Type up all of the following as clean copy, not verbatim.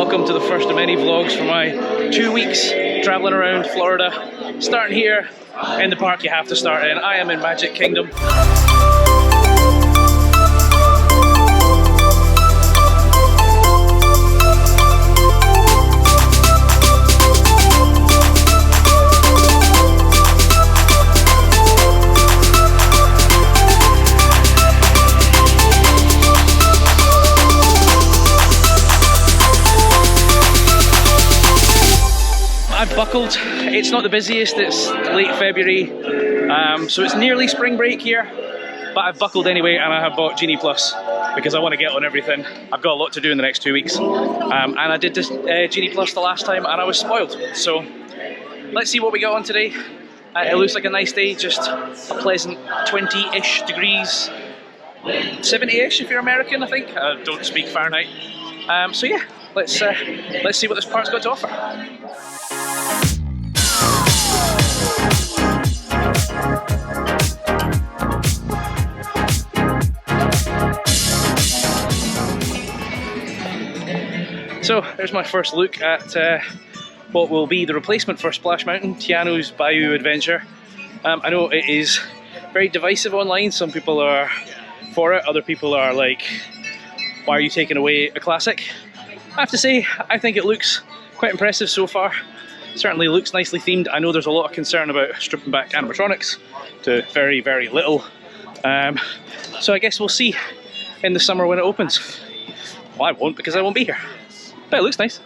Welcome to the first of many vlogs for my 2 weeks traveling around Florida. Starting here in the park you have to start in. I am in Magic Kingdom. I've buckled. It's not the busiest, it's late February, so it's nearly spring break here, but I've buckled anyway and I have bought Genie Plus because I want to get on everything. I've got a lot to do in the next 2 weeks, and I did this Genie Plus the last time and I was spoiled, so let's see what we got on today. It looks like a nice day, just a pleasant 20-ish degrees, 70-ish if you're American, I think. I don't speak Fahrenheit, so yeah, let's see what this park's got to offer. So there's my first look at what will be the replacement for Splash Mountain, Tiano's Bayou Adventure. I know it is very divisive online. Some people are for it, other people are like, why are you taking away a classic? I have to say, I think it looks quite impressive so far. Certainly looks nicely themed. I know there's a lot of concern about stripping back animatronics to very, very little. So I guess we'll see in the summer when it opens. Well, I won't because I won't be here. But it looks nice.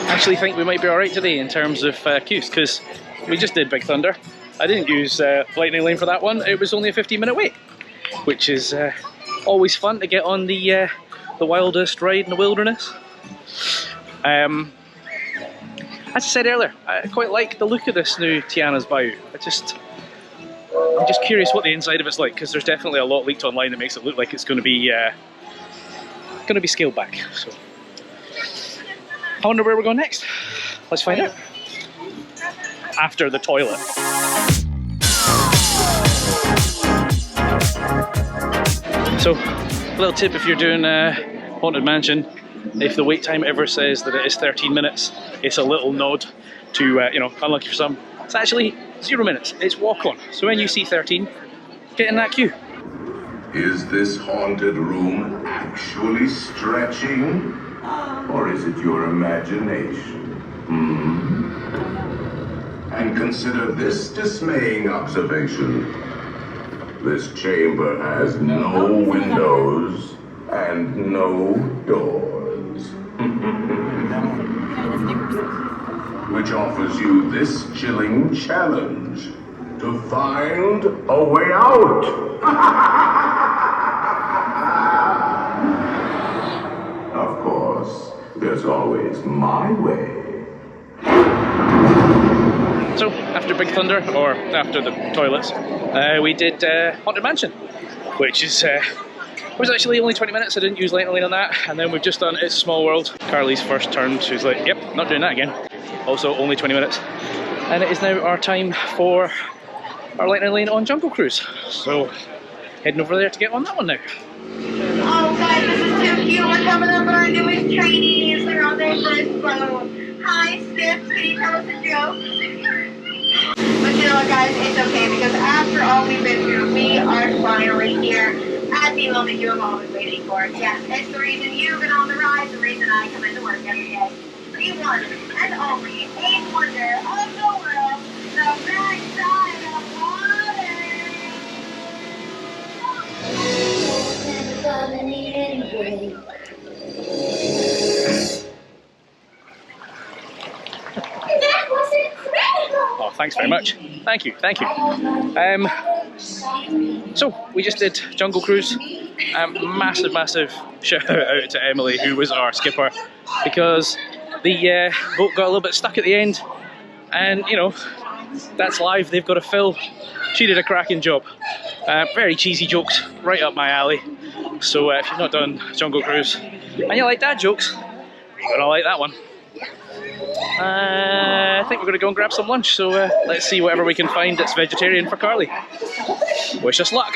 Actually think we might be alright today in terms of queues, because we just did Big Thunder. I didn't use Lightning Lane for that one. It was only a 15-minute wait, which is always fun to get on the wildest ride in the wilderness. As I said earlier, I quite like the look of this new Tiana's Bayou. I'm just curious what the inside of it's like, because there's definitely a lot leaked online that makes it look like it's going to be scaled back. So I wonder where we're going next. Let's find out. After the toilet. So, a little tip if you're doing Haunted Mansion, if the wait time ever says that it is 13 minutes, it's a little nod to, unlucky for some, it's actually 0 minutes, it's walk on. So when you see 13, get in that queue. Is this haunted room actually stretching? Or is it your imagination? And consider this dismaying observation. This chamber has no windows and no doors. Which offers you this chilling challenge to find a way out. Of course, there's always my way. So, after Big Thunder, or after the toilets, we did Haunted Mansion, which is was actually only 20 minutes. I didn't use Lightning Lane on that, and then we've just done It's a Small World. Carly's first turn, she's like, yep, not doing that again. Also, only 20 minutes. And it is now our time for our Lightning Lane on Jungle Cruise. So, heading over there to get on that one now. Oh guys, this is too cute. We're coming up with our newest trainees. They're on their first boat. Hi, Stips, can you tell us a joke? But you know what guys, it's okay, because after all we've been through, we are finally here at the moment you have all been waiting for. Yes, it's the reason you've been on the ride, the reason I come into work every day. The one and only a wonder of the world, the backside of water. That was incredible! Oh, thanks very much. Thank you. So, we just did Jungle Cruise. Massive shout out to Emily, who was our skipper, because the boat got a little bit stuck at the end, and that's live, they've got to fill. She did a cracking job. Very cheesy jokes, right up my alley. So if you've not done Jungle Cruise and you like dad jokes, you're gonna like that one. I think we're gonna go and grab some lunch, so let's see whatever we can find that's vegetarian for Carly. Wish us luck.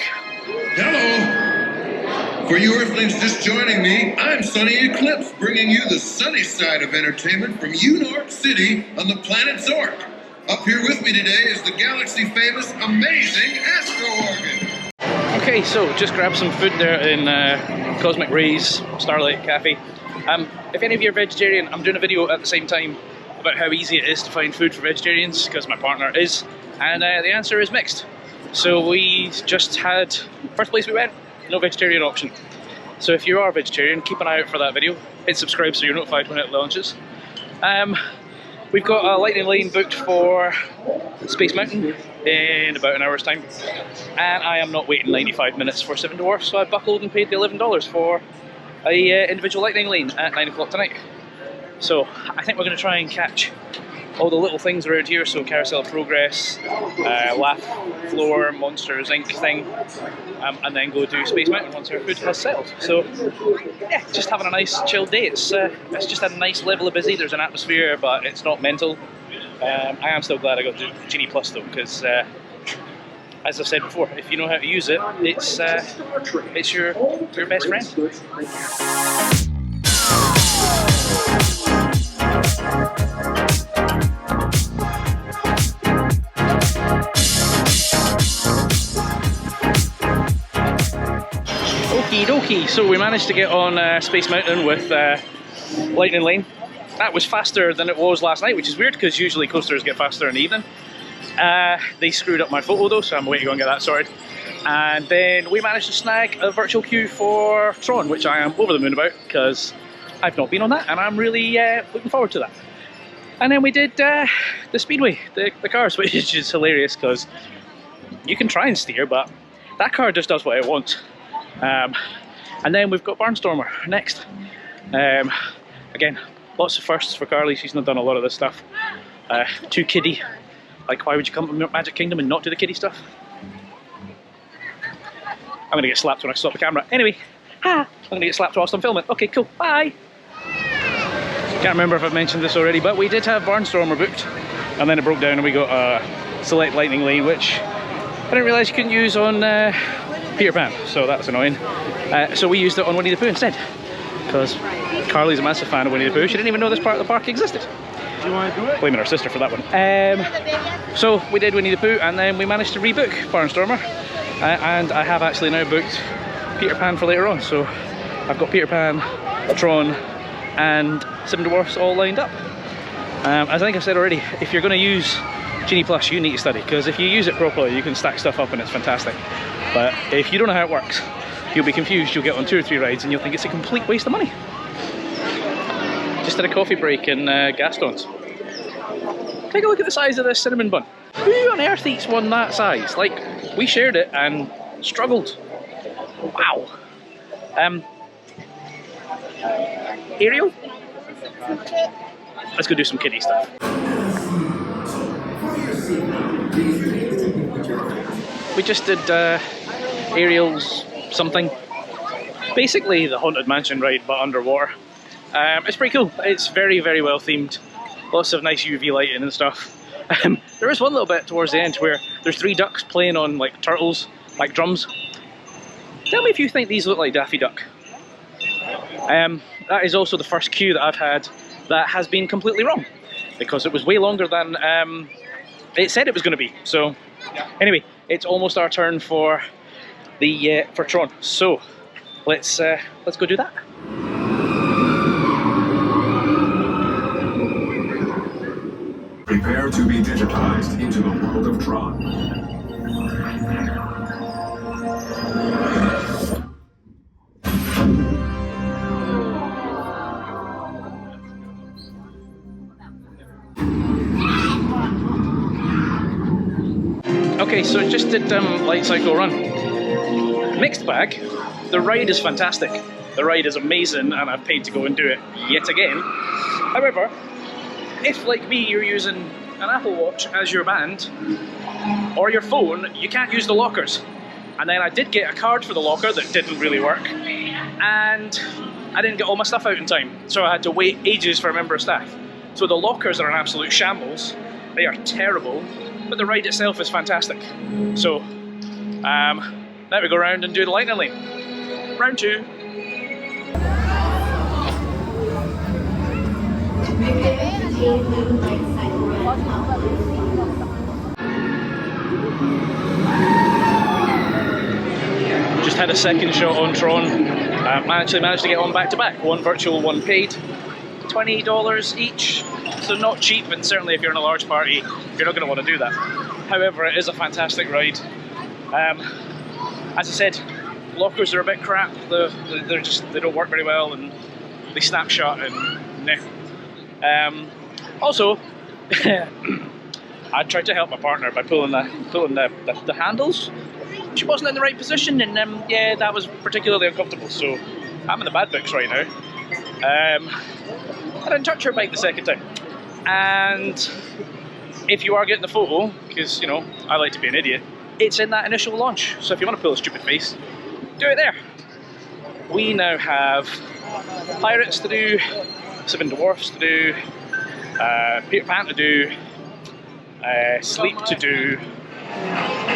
Hello! For you Earthlings just joining me, I'm Sunny Eclipse, bringing you the sunny side of entertainment from York City on the planet Zork. Up here with me today is the galaxy-famous, amazing Astro Organ. Okay, so just grab some food there in Cosmic Rays Starlight Cafe. If any of you are vegetarian, I'm doing a video at the same time about how easy it is to find food for vegetarians, because my partner is, and the answer is mixed. So we just had, first place we went, no vegetarian option. So if you are a vegetarian, keep an eye out for that video. Hit subscribe so you're notified when it launches. We've got a lightning lane booked for Space Mountain in about an hour's time. And I am not waiting 95 minutes for Seven Dwarfs, so I buckled and paid the $11 for a individual lightning lane at 9 o'clock tonight. So I think we're going to try and catch all the little things around here, so Carousel of Progress, Laugh Floor, Monsters Inc. thing, and then go do Space Mountain once our food has settled. So yeah, just having a nice chilled day. It's just a nice level of busy. There's an atmosphere, but it's not mental. I am still glad I got to do Genie Plus though, because as I've said before, if you know how to use it, it's your best friend. Okie dokie, so we managed to get on Space Mountain with Lightning Lane. That was faster than it was last night, which is weird because usually coasters get faster in the evening. They screwed up my photo though, so I'm waiting to go and get that sorted. And then we managed to snag a virtual queue for Tron, which I am over the moon about because I've not been on that and I'm really looking forward to that. And then we did the Speedway, the cars, which is just hilarious because you can try and steer, but that car just does what it wants. And then we've got Barnstormer next. Again, lots of firsts for Carly, she's not done a lot of this stuff. Too kiddie. Like, why would you come to Magic Kingdom and not do the kiddie stuff? I'm gonna get slapped when I stop the camera. Anyway, I'm gonna get slapped whilst I'm filming. Okay, cool, bye! Can't remember if I've mentioned this already, but we did have Barnstormer booked, and then it broke down and we got a Select Lightning Lane, which I didn't realise you couldn't use on Peter Pan, so that's annoying. So we used it on Winnie the Pooh instead, because Carly's a massive fan of Winnie the Pooh. She didn't even know this part of the park existed. Do you want to do it? Blaming our sister for that one. So we did Winnie the Pooh, and then we managed to rebook Barnstormer, and I have actually now booked Peter Pan for later on. So I've got Peter Pan, Tron, and Seven Dwarfs all lined up. As I think I've said already, if you're going to use Genie Plus, you need to study, because if you use it properly, you can stack stuff up and it's fantastic. But if you don't know how it works, you'll be confused. You'll get on 2 or 3 rides and you'll think it's a complete waste of money. Just had a coffee break in Gaston's. Take a look at the size of this cinnamon bun. Who on earth eats one that size? Like, we shared it and struggled. Wow. Ariel? Let's go do some kiddie stuff. We just did Ariel's something. Basically the Haunted Mansion ride, but underwater. It's pretty cool. It's very, very well themed. Lots of nice UV lighting and stuff. There is one little bit towards the end where there's 3 ducks playing on like turtles, like drums. Tell me if you think these look like Daffy Duck. That is also the first queue that I've had that has been completely wrong, because it was way longer than it said it was going to be. So anyway, it's almost our turn for the for Tron. So let's go do that. Prepare to be digitized into the world of Tron. Okay, so I just did Light Cycle Run. Mixed bag. The ride is fantastic. The ride is amazing, and I've paid to go and do it yet again. However, if, like me, you're using an Apple Watch as your band, or your phone, you can't use the lockers. And then I did get a card for the locker that didn't really work, and I didn't get all my stuff out in time, so I had to wait ages for a member of staff. So the lockers are an absolute shambles. They are terrible, but the ride itself is fantastic. So Now we go around and do the lightning lane. Round 2. Just had a second shot on Tron. Actually managed to get on back to back. One virtual, one paid. $20 each. So not cheap, and certainly if you're in a large party, you're not going to want to do that. However, it is a fantastic ride. As I said, lockers are a bit crap. They don't work very well, and they snap shut, and nah. Also, I tried to help my partner by pulling the handles. She wasn't in the right position, and yeah, that was particularly uncomfortable. So I'm in the bad books right now. I didn't touch her bike the second time. And if you are getting the photo, because you know I like to be an idiot, it's in that initial launch. So if you want to pull a stupid face, do it there. We now have Pirates to do, Seven Dwarfs to do, Peter Pan to do, Sleep to do.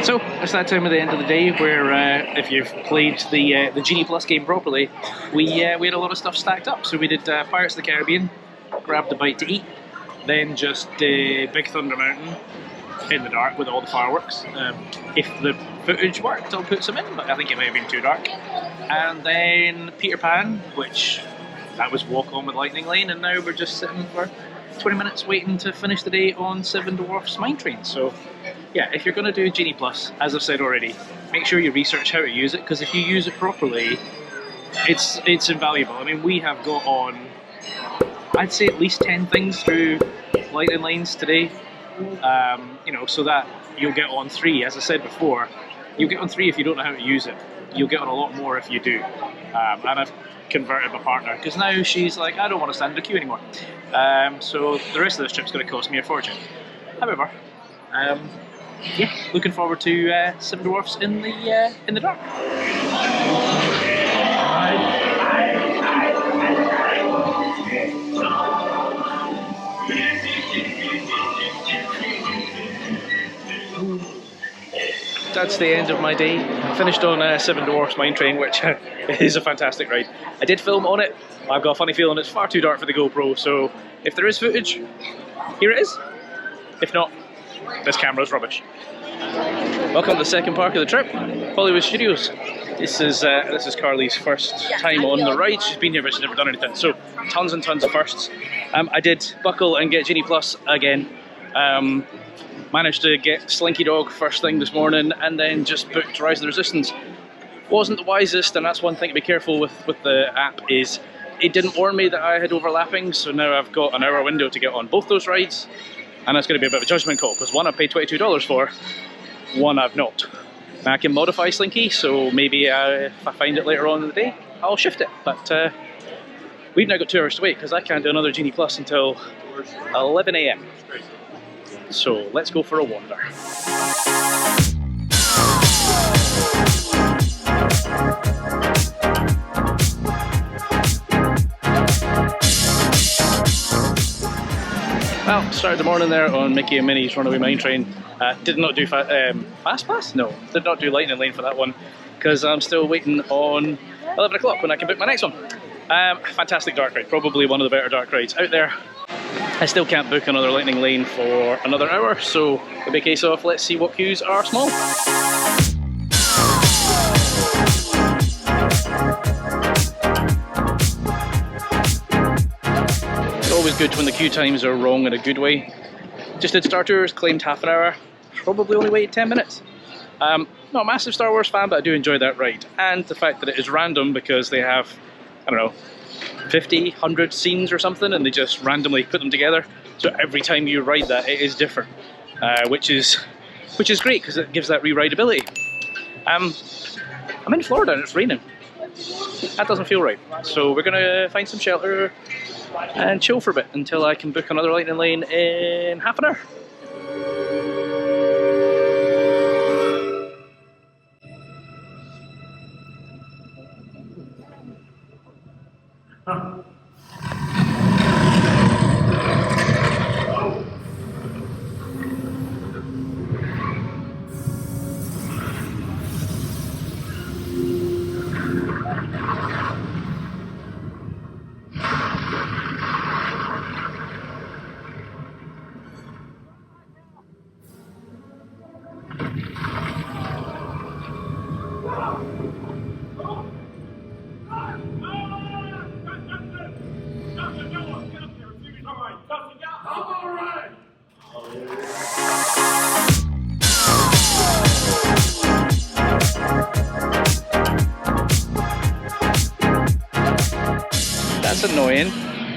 So it's that time of the end of the day where if you've played the Genie Plus game properly, we had a lot of stuff stacked up. So we did Pirates of the Caribbean, grabbed a bite to eat, then just Big Thunder Mountain in the dark with all the fireworks. If the footage worked, I'll put some in, but I think it may have been too dark. And then Peter Pan, which that was Walk On with Lightning Lane, and now we're just sitting for 20 minutes waiting to finish the day on Seven Dwarfs Mine Train. So yeah, if you're going to do Genie Plus, as I've said already, make sure you research how to use it, because if you use it properly, it's invaluable. I mean, we have got on, I'd say at least 10 things through Lightning Lanes today. You know, so that you'll get on 3, as I said before, you'll get on 3 if you don't know how to use it. You'll get on a lot more if you do. And I've converted my partner, because now she's like, I don't want to stand in the queue anymore. So the rest of this trip's going to cost me a fortune. However, yeah, looking forward to Seven Dwarfs in the dark. That's the end of my day. Finished on Seven Dwarfs Mine Train, which is a fantastic ride. I did film on it. I've got a funny feeling it's far too dark for the GoPro, so if there is footage, here it is. If not, this camera's rubbish. Welcome to the second park of the trip, Hollywood Studios. This is Carly's first time on the ride. She's been here but she's never done anything, so tons and tons of firsts. I did buckle and get Genie Plus again. Managed to get Slinky Dog first thing this morning, and then just booked Rise of the Resistance. Wasn't the wisest, and that's one thing to be careful with the app, is it didn't warn me that I had overlapping, so now I've got an hour window to get on both those rides, and that's going to be a bit of a judgment call, because one I've paid $22 for, one I've not. Now I can modify Slinky, so maybe if I find it later on in the day, I'll shift it, but we've now got 2 hours to wait, because I can't do another Genie Plus until 11 AM. So let's go for a wander. Well, started the morning there on Mickey and Minnie's Runaway Mine Train. Did not do Fast Pass? No, did not do Lightning Lane for that one, because I'm still waiting on 11 o'clock when I can book my next one. Fantastic dark ride, probably one of the better dark rides out there. I still can't book another Lightning Lane for another hour, so it'll be a case of let's see what queues are small. It's always good when the queue times are wrong in a good way. Just did Star Tours, claimed half an hour, probably only waited 10 minutes. Not a massive Star Wars fan, but I do enjoy that ride. And the fact that it is random, because they have, I don't know, 50, 100 scenes or something, and they just randomly put them together. So every time you ride that, it is different, which is great, because it gives that re-rideability. I'm in Florida and it's raining. That doesn't feel right. So we're gonna find some shelter and chill for a bit until I can book another Lightning Lane in half an hour. That's annoying.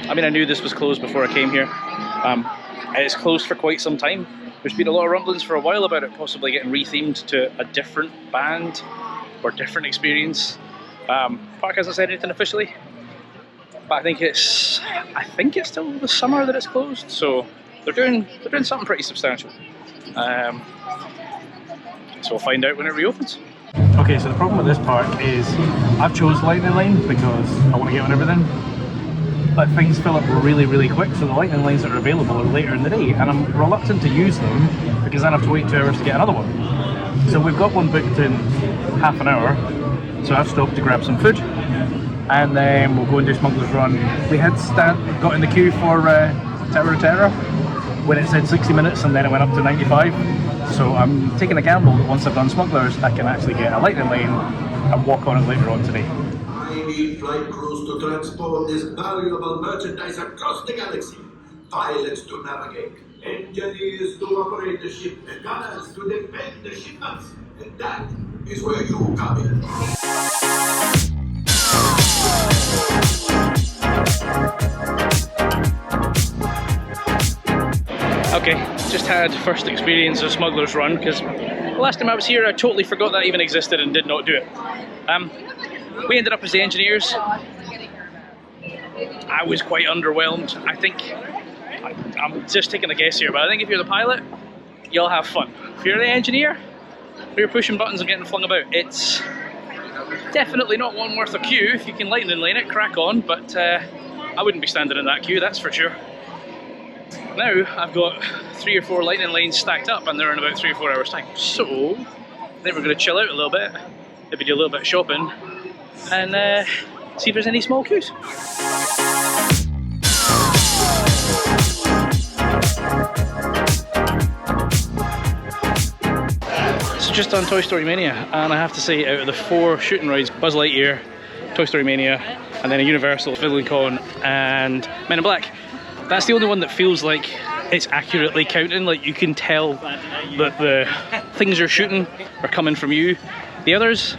I mean, I knew this was closed before I came here. It's closed for quite some time. There's been a lot of rumblings for a while about it possibly getting rethemed to a different band or different experience. Park hasn't said anything officially, but I think it's still the summer that it's closed. So they're doing something pretty substantial. So we'll find out when it reopens. Okay, so the problem with this park is I've chose Lightning Lane because I want to get on everything. But things fill up really, really quick, so the lightning lanes that are available are later in the day, and I'm reluctant to use them because then I have to wait 2 hours to get another one. So we've got one booked in half an hour, so I've stopped to grab some food, and then we'll go and do Smuggler's Run. We had got in the queue for Tower of Terror when it said 60 minutes, and then it went up to 95. So I'm taking a gamble that once I've done Smugglers, I can actually get a lightning lane and walk on it later on today. I need flight crews to transport this valuable merchandise across the galaxy. Pilots to navigate, engineers to operate the ship, and gunners to defend the shipments. And that is where you come in. Okay, just had first experience of Smuggler's Run because the last time I was here I totally forgot that even existed and did not do it. We ended up as the engineers. I was quite underwhelmed. I think, I'm just taking a guess here, but I think if you're the pilot, you'll have fun. If you're the engineer, you're pushing buttons and getting flung about. It's definitely not one worth a queue. If you can lightning lane it, crack on, but I wouldn't be standing in that queue, that's for sure. Now I've got 3 or 4 lightning lanes stacked up and they're in about 3 or 4 hours time. So I think we're going to chill out a little bit, maybe do a little bit of shopping, and see if there's any small queues. So just done Toy Story Mania, and I have to say, out of the 4 shooting rides, Buzz Lightyear, Toy Story Mania, and then a Universal, VillainCon, and Men in Black, that's the only one that feels like it's accurately counting. Like you can tell that the things you're shooting are coming from you. The others,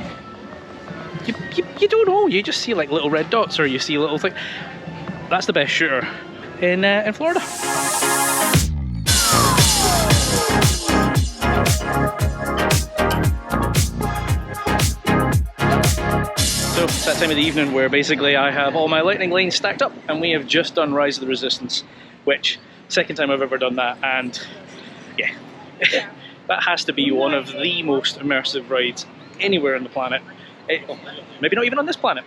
you don't know. You just see like little red dots, or you see little thing. That's the best shooter in Florida. So it's that time of the evening where basically I have all my lightning lanes stacked up, and we have just done Rise of the Resistance, which second time I've ever done that, and yeah, that has to be one of the most immersive rides anywhere on the planet. Maybe not even on this planet.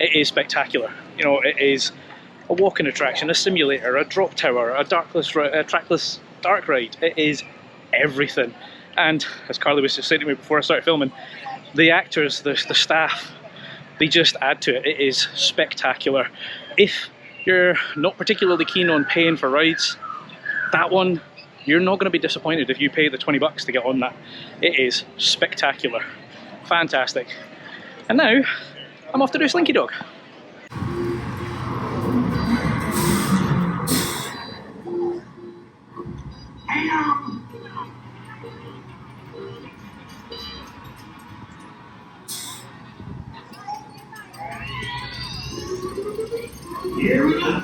It is spectacular. You know, it is a walking attraction, a simulator, a drop tower, a trackless dark ride. It is everything. And as Carly was just saying to me before I started filming, the actors, the staff, they just add to it. It is spectacular. If you're not particularly keen on paying for rides, that one, you're not going to be disappointed if you pay the $20 to get on that. It is spectacular. Fantastic. And now, I'm off to do Slinky Dog. Here we go.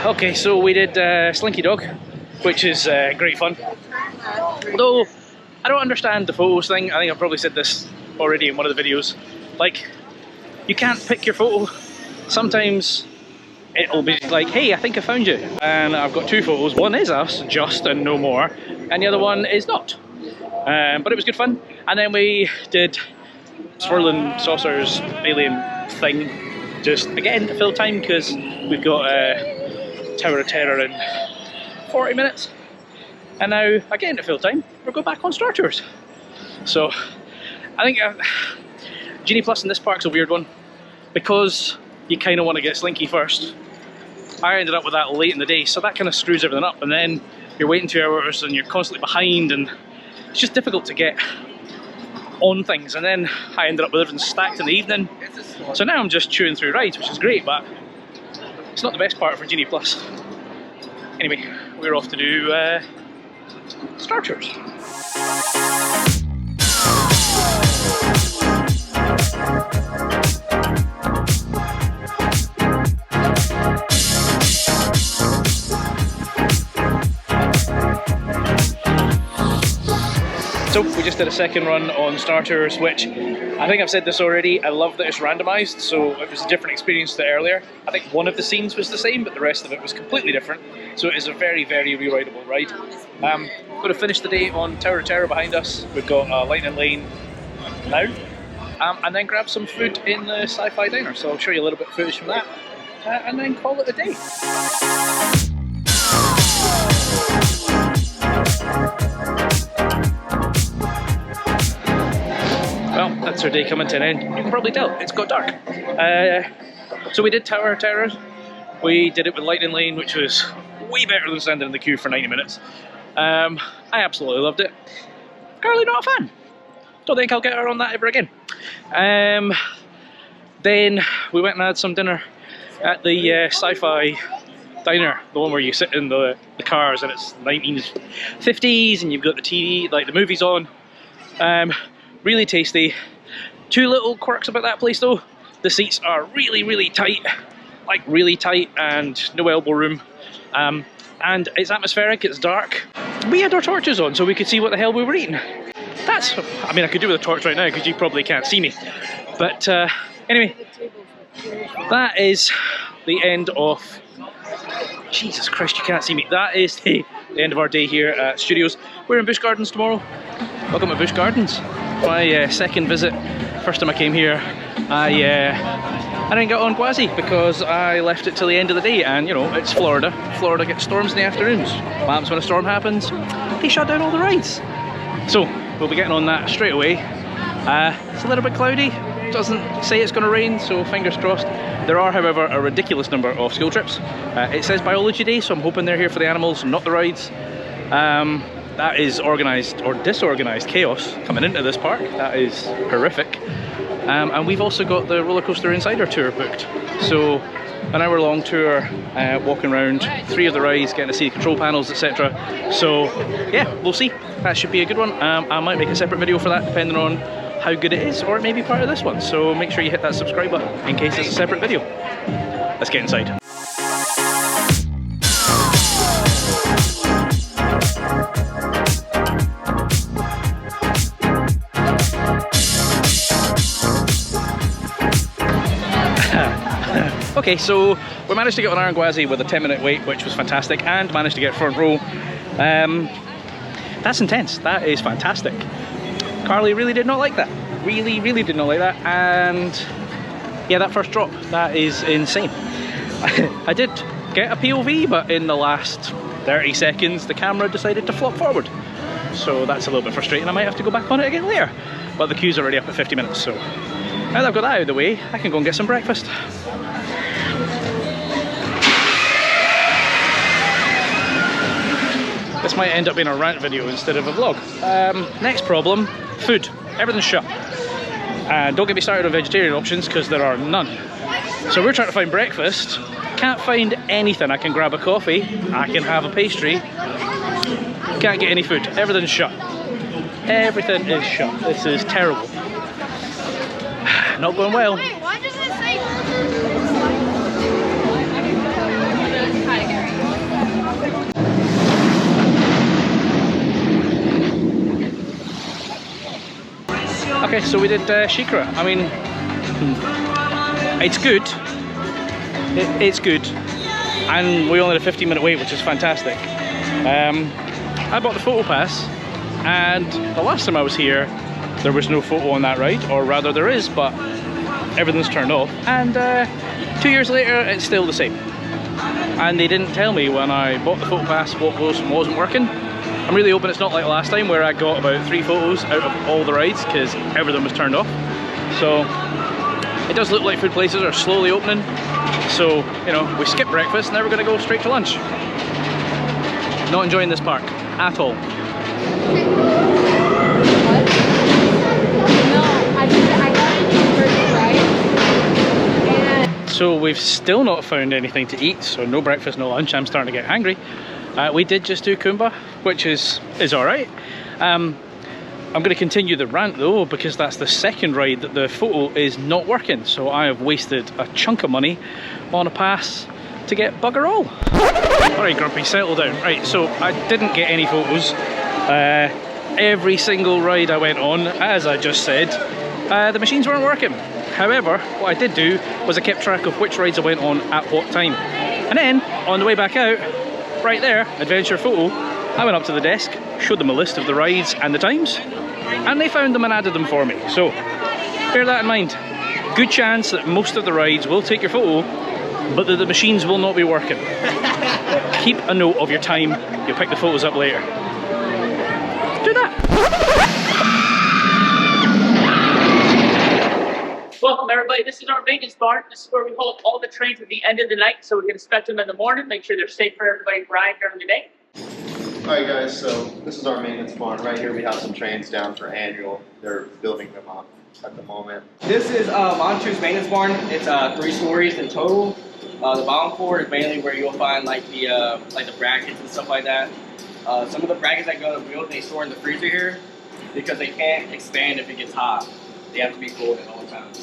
Okay, so we did Slinky Dog, which is great fun. Although, I don't understand the photos thing. I think I've probably said this already in one of the videos. Like, you can't pick your photo. Sometimes it'll be like, hey, I think I found you. And I've got 2 photos. One is us, just and no more. And the other one is not. But it was good fun. And then we did Swirling Saucers alien thing. Just, again, to fill time, because we've got Tower of Terror in 40 minutes. And now, again, to fill time, we're going back on Star Tours. So, I think Genie Plus in this park's a weird one, because you kind of want to get Slinky first. I ended up with that late in the day, so that kind of screws everything up. And then you're waiting 2 hours and you're constantly behind, and it's just difficult to get on things. And then I ended up with everything stacked in the evening, so now I'm just chewing through rides, which is great, but it's not the best part for Genie Plus. Anyway, we're off to do Star Tours. So we just did a second run on Star Tours, which I think I've said this already. I love that it's randomised, so it was a different experience to earlier. I think one of the scenes was the same, but the rest of it was completely different. So it is a very, very re-rideable ride. We're going to finish the day on Tower of Terror behind us. We've got Lightning Lane now, and then grab some food in the Sci-Fi Diner. So I'll show you a little bit of footage from that, and then call it a day. Well, that's our day coming to an end. You can probably tell, it's got dark. So we did Tower of Terror. We did it with Lightning Lane, which was way better than standing in the queue for 90 minutes. I absolutely loved it. Carly, not a fan. Don't think I'll get her on that ever again. Then we went and had some dinner at the Sci-Fi Diner, the one where you sit in the cars and it's 1950s and you've got the TV, like the movies on. Really tasty. Two little quirks about that place though. The seats are really, really tight, like really tight, and no elbow room. And it's atmospheric, it's dark. We had our torches on so we could see what the hell we were eating. That's, I mean, I could do with a torch right now because you probably can't see me. But anyway, that is the end of, Jesus Christ, you can't see me. That is the end of our day here at Studios. We're in Busch Gardens tomorrow. Welcome to Busch Gardens. My second visit. First time I came here, I didn't get on Gwazi because I left it till the end of the day, and you know, it's Florida. Florida gets storms in the afternoons. What happens when a storm happens? They shut down all the rides. So we'll be getting on that straight away. It's a little bit cloudy. Doesn't say it's going to rain, so fingers crossed. There are, however, a ridiculous number of school trips. It says biology day, so I'm hoping they're here for the animals, not the rides. That is organised or disorganised chaos coming into this park. That is horrific. And we've also got the Roller Coaster Insider tour booked. So an hour-long tour, walking around 3 of the rides, getting to see the control panels, etc. So yeah, we'll see. That should be a good one. I might make a separate video for that, depending on how good it is, or it may be part of this one. So make sure you hit that subscribe button in case it's a separate video. Let's get inside. Okay, so we managed to get on Iron Gwazi with a 10-minute wait, which was fantastic, and managed to get front row. That's intense. That is fantastic. Carly really did not like that. Really, really did not like that. And yeah, that first drop, that is insane. I did get a POV, but in the last 30 seconds, the camera decided to flop forward. So that's a little bit frustrating. I might have to go back on it again later. But the queue's already up at 50 minutes, so now that I've got that out of the way, I can go and get some breakfast. This might end up being a rant video instead of a vlog. Next problem, food. Everything's shut. And don't get me started on vegetarian options because there are none. So we're trying to find breakfast. Can't find anything. I can grab a coffee, I can have a pastry. Can't get any food. Everything's shut. Everything is shut. This is terrible. Not going well. Wait, why does it say? Okay, so we did Shikara. I mean, it's good. It's good. And we only had a 15-minute wait, which is fantastic. I bought the photo pass, and the last time I was here, there was no photo on that ride, or rather there is, but everything's turned off. And 2 years later, it's still the same. And they didn't tell me when I bought the photo pass what was and wasn't working. I'm really hoping it's not like last time where I got about 3 photos out of all the rides because everything was turned off. So it does look like food places are slowly opening. So, you know, we skip breakfast and now we're going to go straight to lunch. Not enjoying this park at all. So we've still not found anything to eat, so no breakfast, no lunch. I'm starting to get hungry. We did just do Kumba, which is alright. I'm going to continue the rant though, because that's the second ride that the photo is not working. So I have wasted a chunk of money on a pass to get bugger all. Alright Grumpy, settle down. Right, so I didn't get any photos. Every single ride I went on, as I just said, the machines weren't working. However, what I did do was I kept track of which rides I went on at what time. And then, on the way back out, right there, adventure photo, I went up to the desk, showed them a list of the rides and the times, and they found them and added them for me. So, bear that in mind. Good chance that most of the rides will take your photo, but that the machines will not be working. Keep a note of your time, you'll pick the photos up later. Do that! Welcome everybody, this is our maintenance barn. This is where we hold all the trains at the end of the night so we can inspect them in the morning, make sure they're safe for everybody to ride during the day. Alright guys, so this is our maintenance barn. Right here we have some trains down for annual. They're building them up at the moment. This is Montu's maintenance barn. It's 3 stories in total. The bottom floor is mainly where you'll find like the brackets and stuff like that. Some of the brackets that go to the wheel, they store in the freezer here because they can't expand if it gets hot. They have to be cold at all times.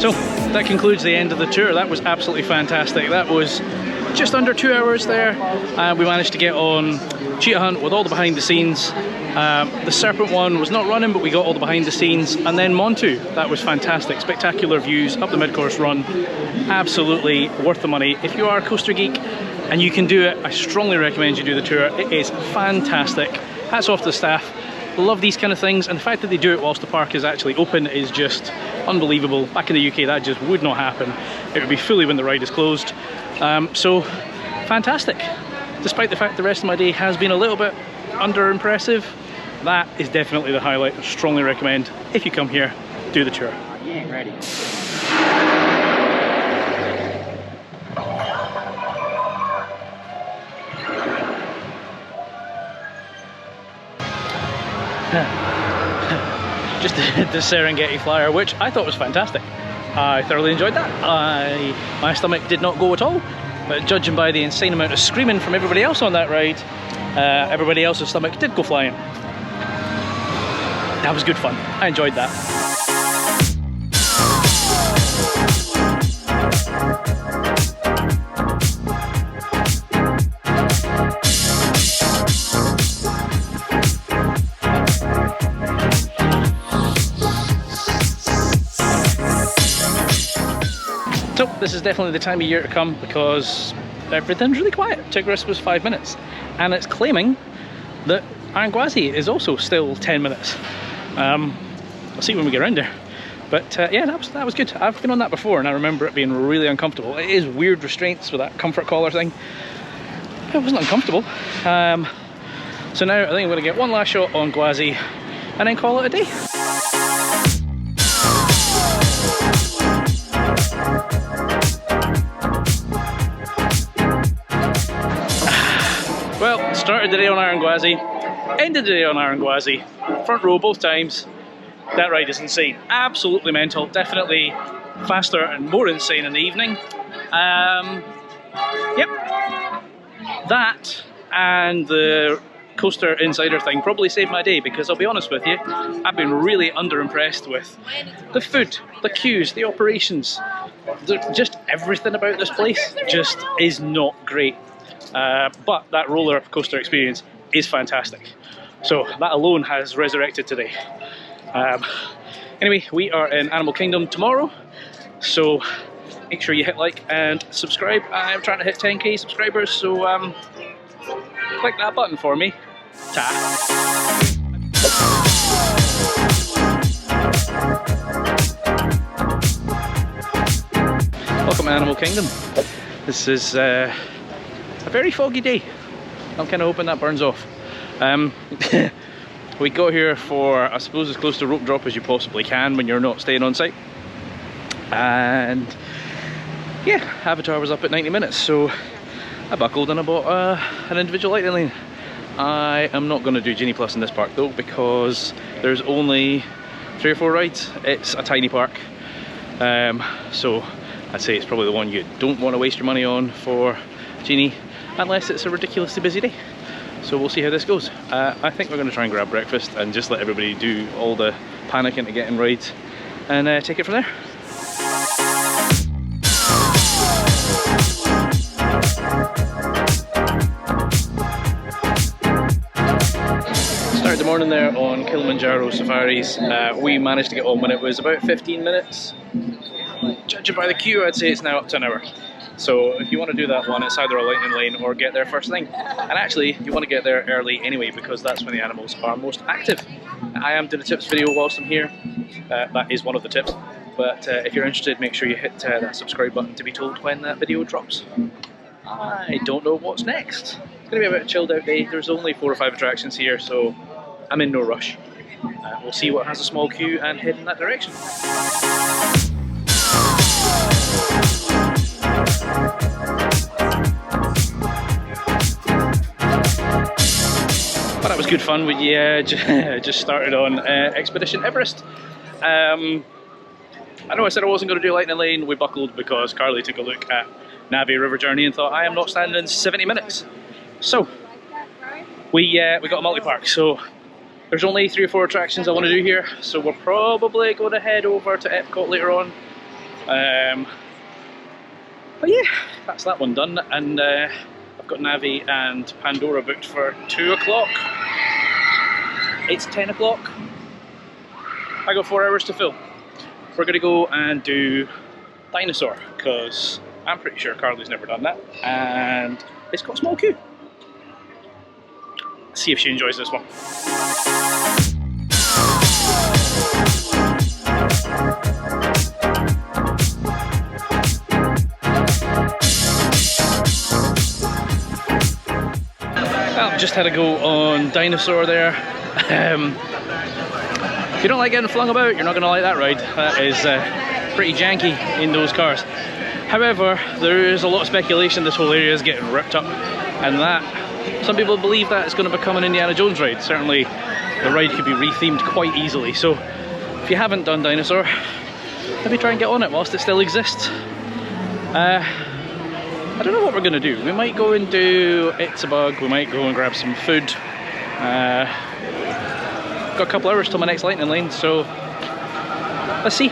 So that concludes the end of the tour. That was absolutely fantastic. That was just under 2 hours there. We managed to get on Cheetah Hunt with all the behind the scenes. The Serpent one was not running, but we got all the behind the scenes. And then Montu, that was fantastic. Spectacular views up the mid-course run. Absolutely worth the money. If you are a coaster geek and you can do it, I strongly recommend you do the tour. It is fantastic. Hats off to the staff. Love these kind of things, and the fact that they do it whilst the park is actually open is just unbelievable. Back in the UK that just would not happen. It would be fully when the ride is closed. So fantastic. Despite the fact the rest of my day has been a little bit under impressive, that is definitely the highlight. I strongly recommend, if you come here, do the tour. You ain't ready. Just the Serengeti flyer, which I thought was fantastic. I thoroughly enjoyed that. My stomach did not go at all, but judging by the insane amount of screaming from everybody else on that ride, everybody else's stomach did go flying. That was good fun. I enjoyed that. So this is definitely the time of year to come because everything's really quiet. Tigris was 5 minutes, and it's claiming that Iron Gwazi is also still 10 minutes. I'll see when we get around there. But yeah, that was good. I've been on that before and I remember it being really uncomfortable. It is weird restraints with that comfort collar thing. It wasn't uncomfortable. So now I think I'm going to get one last shot on Gwazi and then call it a day. Well, started the day on Iron Gwazi, ended the day on Iron Gwazi, front row both times. That ride is insane, absolutely mental, definitely faster and more insane in the evening. Yep, that and the Coaster Insider thing probably saved my day because I'll be honest with you, I've been really underimpressed with the food, the queues, the operations, just everything about this place just is not great. But that roller coaster experience is fantastic. So that alone has resurrected today. Anyway, we are in Animal Kingdom tomorrow, so make sure you hit like and subscribe. I'm trying to hit 10k subscribers, so click that button for me. Ta! Welcome to Animal Kingdom. This is a very foggy day. I'm kind of hoping that burns off. We got here for, I suppose, as close to rope drop as you possibly can when you're not staying on site. And yeah, Avatar was up at 90 minutes, so I buckled and I bought an individual lightning lane. I am not going to do Genie Plus in this park though, because there's only 3 or 4 rides. It's a tiny park, so I'd say it's probably the one you don't want to waste your money on for Genie, unless it's a ridiculously busy day. So we'll see how this goes. I think we're going to try and grab breakfast and just let everybody do all the panic into getting rides and take it from there. Started the morning there on Kilimanjaro safaris. We managed to get on when it was about 15 minutes. Judging by the queue, I'd say it's now up to an hour. So if you want to do that one, it's either a lightning lane or get there first thing. And actually, you want to get there early anyway, because that's when the animals are most active. I am doing a tips video whilst I'm here. That is one of the tips. But if you're interested, make sure you hit that subscribe button to be told when that video drops. I don't know what's next. It's going to be a bit of a chilled out day. There's only 4 or 5 attractions here, so I'm in no rush. We'll see what has a small queue and head in that direction. But that was good fun. We just started on Expedition Everest. I know I said I wasn't going to do Lightning Lane. We buckled because Carly took a look at Navi River Journey and thought, I am not standing in 70 minutes. So we got a multi-park. So there's only 3 or 4 attractions I want to do here. So we're probably going to head over to EPCOT later on. But yeah, that's that one done. And I've got Navi and Pandora booked for 2 o'clock. It's 10 o'clock. I got 4 hours to fill. We're going to go and do Dinosaur, because I'm pretty sure Carly's never done that, and it's got a small queue. Let's see if she enjoys this one. Well, just had a go on Dinosaur there. If you don't like getting flung about, you're not going to like that ride. That is pretty janky in those cars. However, there is a lot of speculation this whole area is getting ripped up, and that some people believe that it's going to become an Indiana Jones ride. Certainly the ride could be rethemed quite easily. So if you haven't done Dinosaur, maybe try and get on it whilst it still exists. I don't know what we're going to do. We might go and do It's a Bug, we might go and grab some food. Got a couple hours till my next Lightning Lane, so let's see.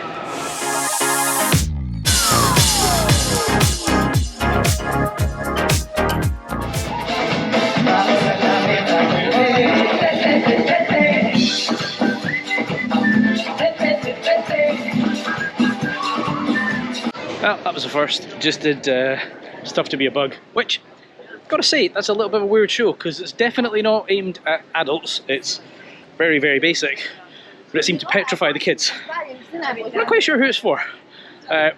Well, that was the first. Just did Stuff to Be a Bug, which, gotta say, that's a little bit of a weird show, because it's definitely not aimed at adults. It's very, very basic, but it seemed to petrify the kids. I'm not quite sure who it's for. I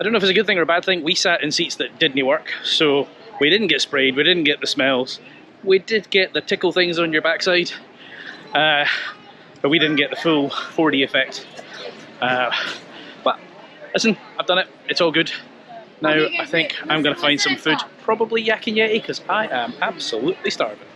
don't know if it's a good thing or a bad thing. We sat in seats that didn't work, so we didn't get sprayed, we didn't get the smells. We did get the tickle things on your backside, but we didn't get the full 4D effect. But listen, I've done it, it's all good. Now I think I'm going to find some food, probably Yak and Yeti, because I am absolutely starving.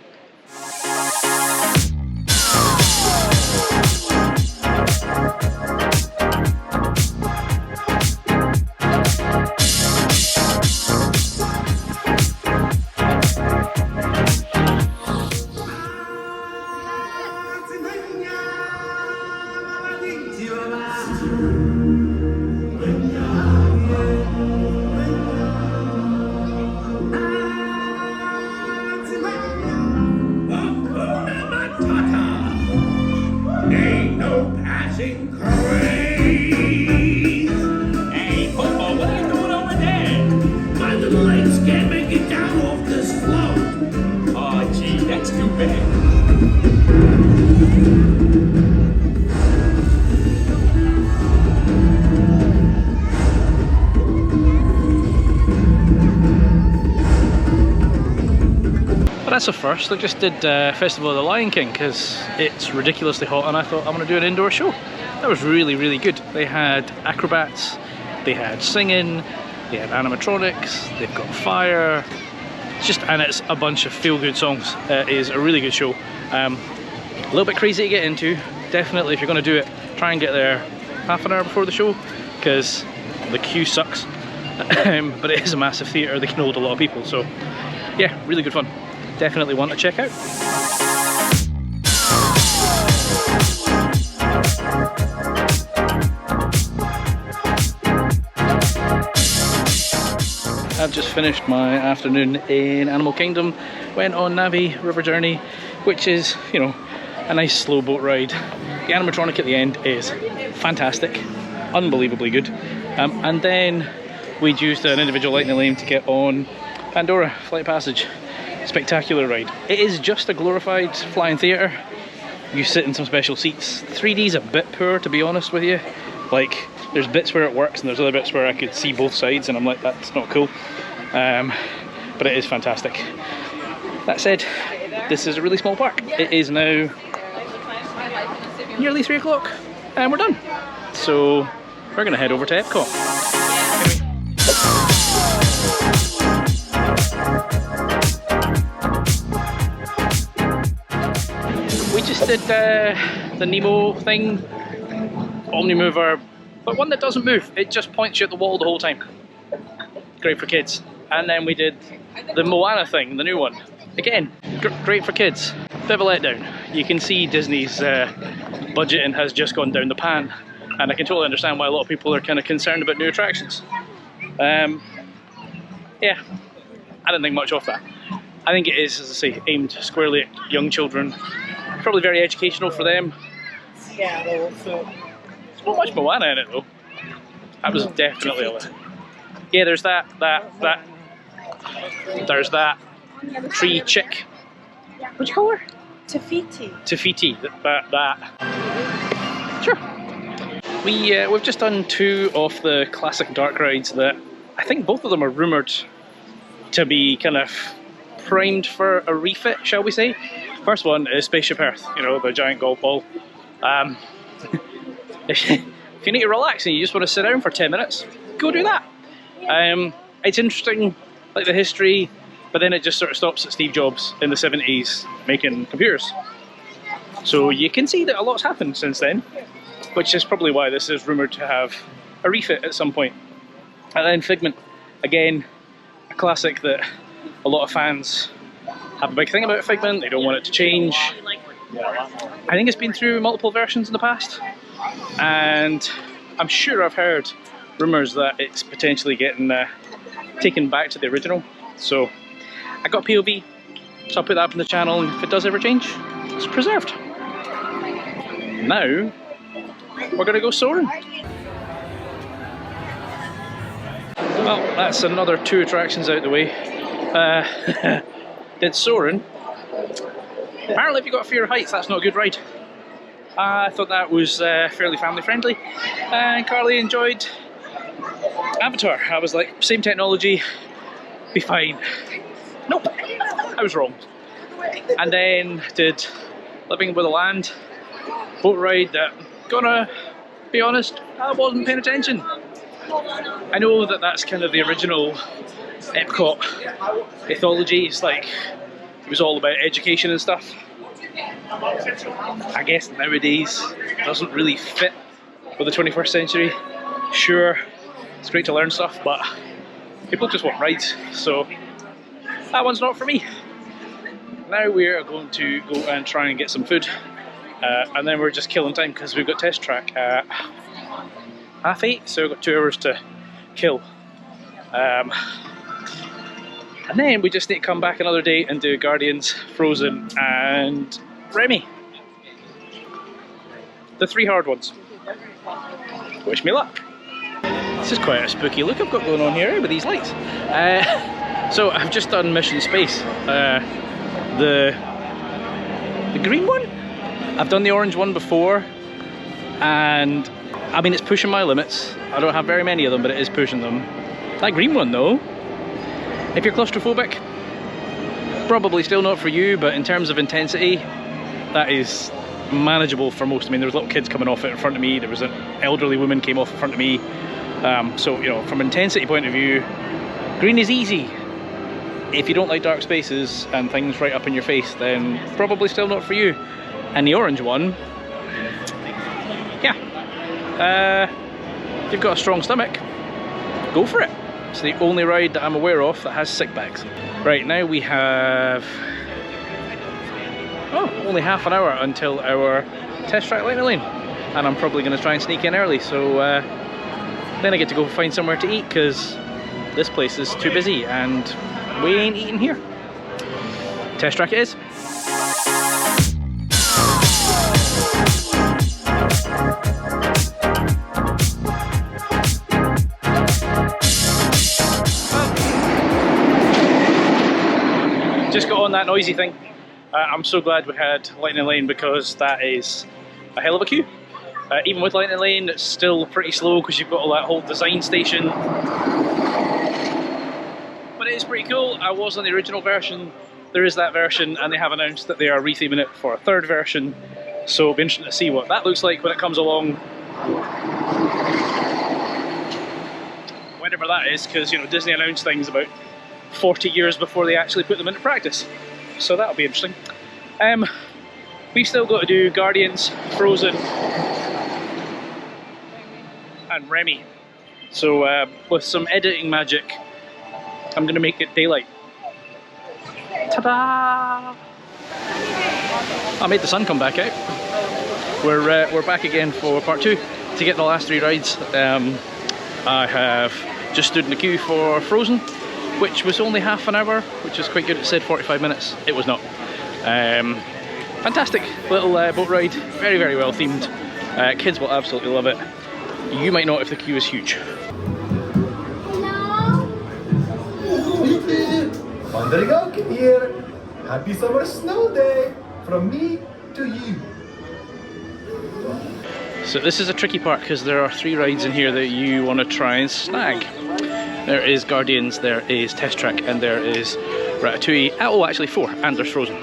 But that's a first. I just did Festival of the Lion King because it's ridiculously hot, and I thought I'm going to do an indoor show. That was really, really good. They had acrobats, they had singing, they had animatronics, they've got fire. And it's a bunch of feel-good songs. It is a really good show. A little bit crazy to get into. Definitely, if you're going to do it, try and get there half an hour before the show, because the queue sucks. But it is a massive theatre, they can hold a lot of people, so yeah, really good fun. Definitely one to check out. I've just finished my afternoon in Animal Kingdom. Went on Navi River Journey, which is, you know, a nice slow boat ride. The animatronic at the end is fantastic, unbelievably good. And then we'd used an individual lightning lane to get on Pandora Flight Passage. Spectacular ride. It is just a glorified flying theatre. You sit in some special seats. 3D's a bit poor, to be honest with you. Like, there's bits where it works and there's other bits where I could see both sides and I'm like, that's not cool. But it is fantastic. That said, this is a really small park. It is now nearly 3 o'clock and we're done. So we're gonna head over to EPCOT. We just did the Nemo thing, Omnimover, but one that doesn't move. It just points you at the wall the whole time. Great for kids. And then we did the Moana thing, the new one. Again, great for kids. Bit of a letdown. You can see Disney's budgeting has just gone down the pan, and I can totally understand why a lot of people are kind of concerned about new attractions. Yeah, I don't think much of that. I think it is, as I say, aimed squarely at young children. Probably very educational for them. Yeah, there's not much Moana in it though. That was definitely a lot. Yeah, there's that. There's that tree chick. What do you call her? Tafiti. Tafiti. That. Sure. We've just done 2 of the classic dark rides that I think both of them are rumoured to be kind of primed for a refit, shall we say. First one is Spaceship Earth, you know, the giant golf ball. If you need to relax and you just want to sit down for 10 minutes, go do that. It's interesting, like the history, but then it just sort of stops at Steve Jobs in the 70s making computers. So you can see that a lot's happened since then, which is probably why this is rumoured to have a refit at some point. And then Figment, again, a classic that a lot of fans have a big thing about Figment, they don't want it to change. I think it's been through multiple versions in the past, and I'm sure I've heard rumours that it's potentially getting taken back to the original. So I got POV, so I'll put that up on the channel, and if it does ever change, it's preserved. Now, we're going to go soaring. Well, that's another 2 attractions out the way. Did soaring. Apparently if you've got a fear of heights, that's not a good ride. I thought that was fairly family friendly, and Carly enjoyed Avatar. I was like, same technology, be fine. Nope, I was wrong. And then did Living with the Land boat ride that, gonna be honest, I wasn't paying attention. I know that that's kind of the original EPCOT mythology. It's like, it was all about education and stuff. I guess nowadays it doesn't really fit with the 21st century. Sure, it's great to learn stuff, but people just want rides, so that one's not for me. Now we're going to go and try and get some food, and then we're just killing time because we've got test track at 8:30, so we've got 2 hours to kill. And then we just need to come back another day and do Guardians, Frozen and Remy. The 3 hard ones. Wish me luck. This is quite a spooky look I've got going on here with these lights. So I've just done Mission Space. The green one? I've done the orange one before, and I mean, it's pushing my limits. I don't have very many of them, but it is pushing them. That green one though, if you're claustrophobic, Probably still not for you, but in terms of intensity, that is manageable for most. I mean, there was little kids coming off it in front of me, there was an elderly woman came off in front of me. So, you know, from an intensity point of view, green is easy. If you don't like dark spaces and things right up in your face, then probably still not for you. And the orange one, yeah, if you've got a strong stomach, go for it. It's the only ride that I'm aware of that has sick bags. Right, now we have only half an hour until our test track lightning lane, and I'm probably going to try and sneak in early, so then I get to go find somewhere to eat because this place is too busy and we ain't eating here. Test track it is. Just got on that noisy thing. I'm so glad we had lightning lane because that is a hell of a queue. Even with lightning lane, it's still pretty slow because you've got all that whole design station. But it is pretty cool. I was on the original version. There is that version, and they have announced that they are retheming it for a third version. So it'll be interesting to see what that looks like when it comes along. Whenever that is, because you know Disney announced things about 40 years before they actually put them into practice. So that'll be interesting. We've still got to do Guardians, Frozen, and Remy. So with some editing magic, I'm going to make it daylight. Ta-da! I made the sun come back out. We're back again for part 2 to get the last 3 rides. I have just stood in the queue for Frozen, which was only half an hour, which is quite good. It said 45 minutes. It was not. Fantastic little boat ride. Very, very well themed. Kids will absolutely love it. You might not if the queue is huge. Wandering Oaken here. Happy summer snow day from me to you. So this is a tricky part because there are 3 rides in here that you want to try and snag. There is Guardians, there is Test Track, and there is Ratatouille. Oh, actually 4, and there's Frozen.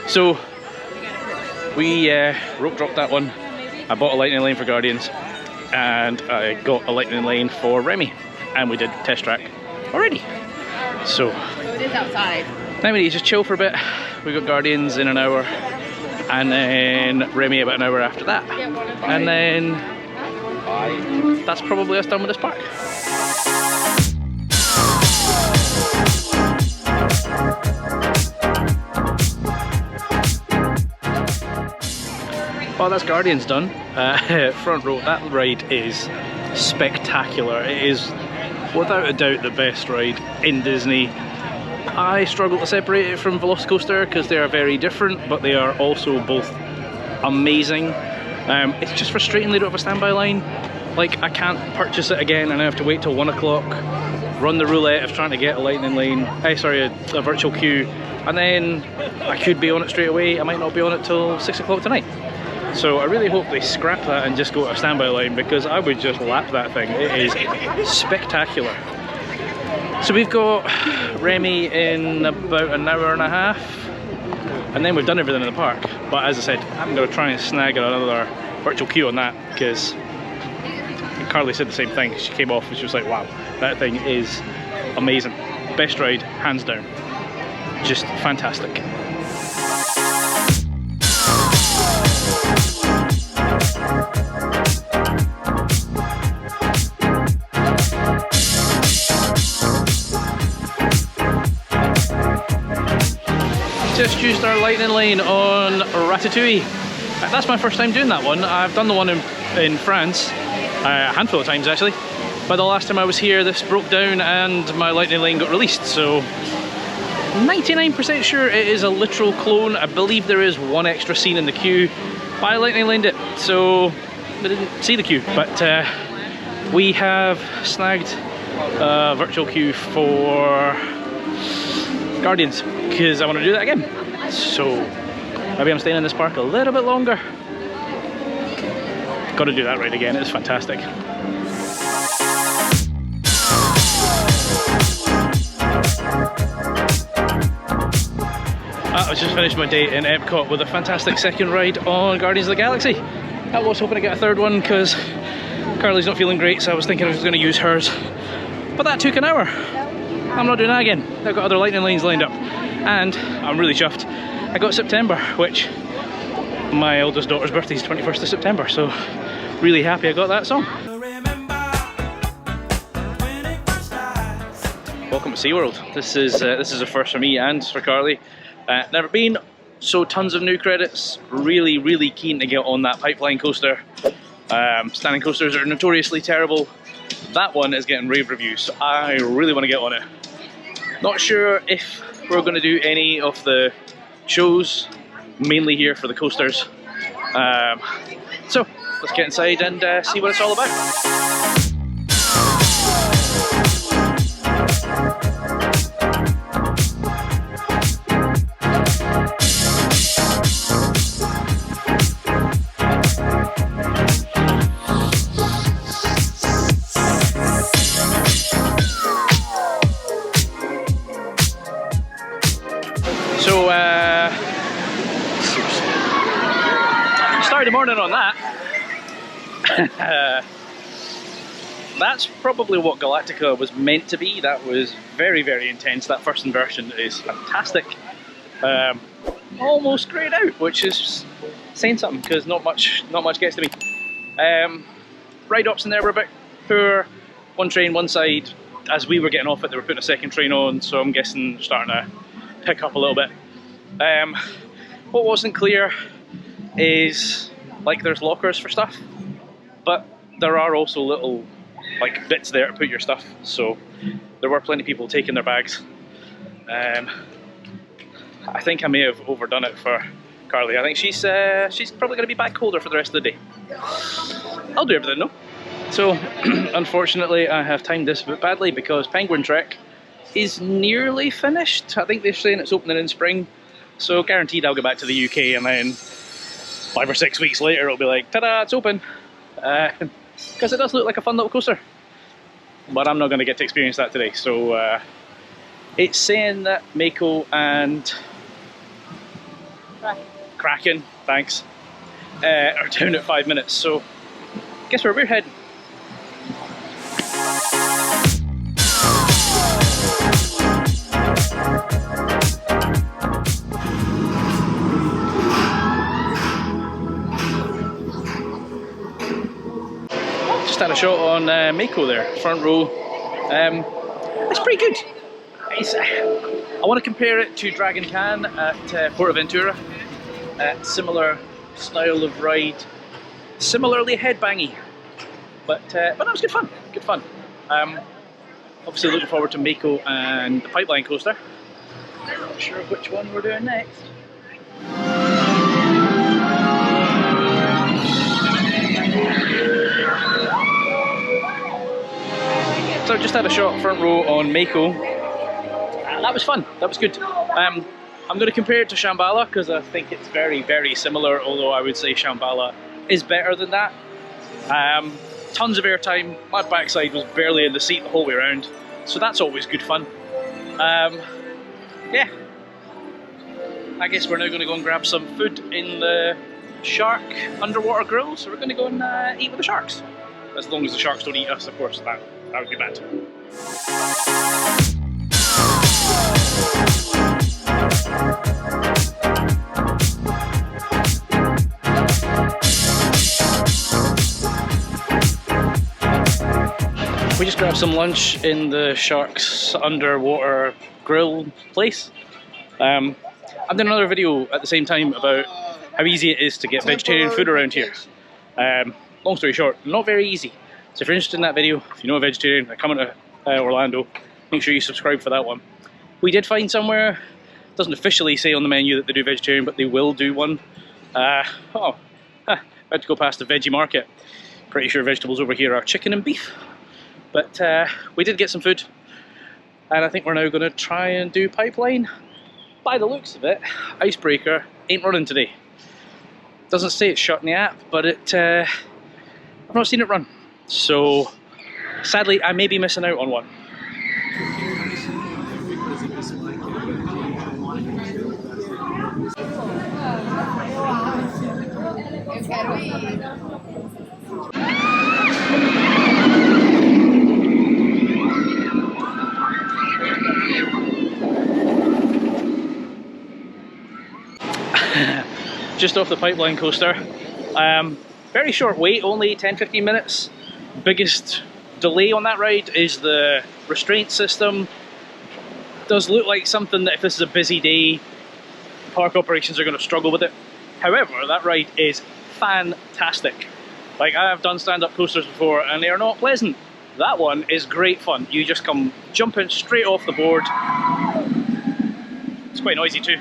So we rope dropped that one. I bought a lightning lane for Guardians, and I got a lightning lane for Remy, and we did Test Track already. So it is outside. Now we need to just chill for a bit. We got Guardians in an hour, and then Remy about an hour after that, and then that's probably us done with this park. Well, that's Guardians done. Front row, that ride is spectacular. It is without a doubt the best ride in Disney. I struggle to separate it from VelociCoaster because they are very different, but they are also both amazing. It's just frustrating they don't have a standby line. Like, I can't purchase it again and I have to wait till 1 o'clock, run the roulette of trying to get a lightning lane, a virtual queue, and then I could be on it straight away. I might not be on it till 6 o'clock tonight. So I really hope they scrap that and just go to a standby line, because I would just lap that thing. It is spectacular. So we've got Remy in about an hour and a half, and then we've done everything in the park. But as I said, I'm going to try and snag another virtual queue on that, because Carly said the same thing. She came off and she was like, wow, that thing is amazing. Best ride, hands down. Just fantastic. Just used our lightning lane on Ratatouille. That's my first time doing that one. I've done the one in France a handful of times actually, but the last time I was here this broke down and my lightning lane got released, so 99% sure it is a literal clone. I believe there is one extra scene in the queue, but I lightning laned it, so I didn't see the queue. But we have snagged a virtual queue for Guardians because I want to do that again. So maybe I'm staying in this park a little bit longer. Got to do that ride again, it's fantastic. I just finished my day in EPCOT with a fantastic second ride on Guardians of the Galaxy. I was hoping to get a third one because Carly's not feeling great, so I was thinking I was going to use hers. But that took an hour. I'm not doing that again. I've got other lightning lanes lined up. And I'm really chuffed. I got September, which my eldest daughter's birthday is 21st of September, so really happy I got that song. Welcome to SeaWorld. This is a first for me and for Carly. Never been, so tons of new credits. Really keen to get on that pipeline coaster. Standing coasters are notoriously terrible. That one is getting rave reviews, so I really want to get on it. Not sure if we're going to do any of the shows, mainly here for the coasters. So let's get inside and see what it's all about. So, started the morning on that. That's probably what Galactica was meant to be. That was very intense. That first inversion is fantastic. Almost greyed out, which is saying something because not much gets to me. Ride ups in there were a bit poor. One train, one side. As we were getting off it, they were putting a second train on, so I'm guessing starting to pick up a little bit. What wasn't clear is, like, there's lockers for stuff, but there are also little, like, bits there to put your stuff, so there were plenty of people taking their bags. I think I may have overdone it for Carly. I think she's probably going to be back colder for the rest of the day. I'll do everything though. So, unfortunately, I have timed this a bit badly because Penguin Trek is nearly finished. I think they're saying it's opening in spring, so guaranteed I'll go back to the UK, and then 5 or 6 weeks later it'll be like, ta-da, it's open. Because it does look like a fun little coaster. But I'm not going to get to experience that today. So it's saying that Mako and Kraken, thanks, are down at 5 minutes. So guess where we're heading. Just had a shot on Mako there, front row. It's pretty good. I want to compare it to Dragon Can at Portaventura. Similar style of ride, similarly headbangy, but that was good fun. Good fun. Obviously looking forward to Mako and the pipeline coaster. Not sure which one we're doing next. So just had a shot front row on Mako. That was fun. That was good. I'm going to compare it to Shambhala because I think it's very similar, although I would say Shambhala is better than that. Tons of airtime. My backside was barely in the seat the whole way around, so that's always good fun. Yeah, I guess we're now going to go and grab some food in the shark underwater grill, so we're going to go and eat with the sharks. As long as the sharks don't eat us, of course, that would be bad. We just grabbed some lunch in the Sharks underwater grill place. I've done another video at the same time about how easy it is to get vegetarian food around here. Long story short, not very easy. So if you're interested in that video, if you know a vegetarian, they're coming to Orlando, make sure you subscribe for that one. We did find somewhere, it doesn't officially say on the menu that they do vegetarian, but they will do one. About to go past the veggie market. Pretty sure vegetables over here are chicken and beef. But we did get some food, and I think we're now going to try and do pipeline. By the looks of it, Icebreaker ain't running today. Doesn't say it's shut in the app, but I've not seen it run. So sadly, I may be missing out on one. Just off the pipeline coaster. Very short wait, only 10-15 minutes. Biggest delay on that ride is the restraint system. Does look like something that if this is a busy day, park operations are going to struggle with it. However, that ride is fantastic. Like, I have done stand-up coasters before and they are not pleasant. That one is great fun. You just come jumping straight off the board. It's quite noisy too.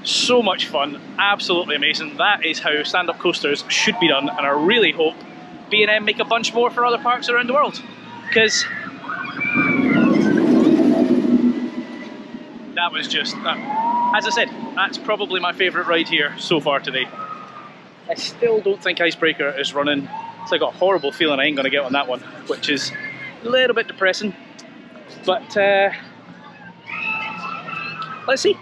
So much fun, absolutely amazing. That is how stand-up coasters should be done, and I really hope B&M make a bunch more for other parks around the world, because that was just, as I said, that's probably my favourite ride here so far today. I still don't think Icebreaker is running, so I got a horrible feeling I ain't going to get on that one, which is a little bit depressing, but let's see.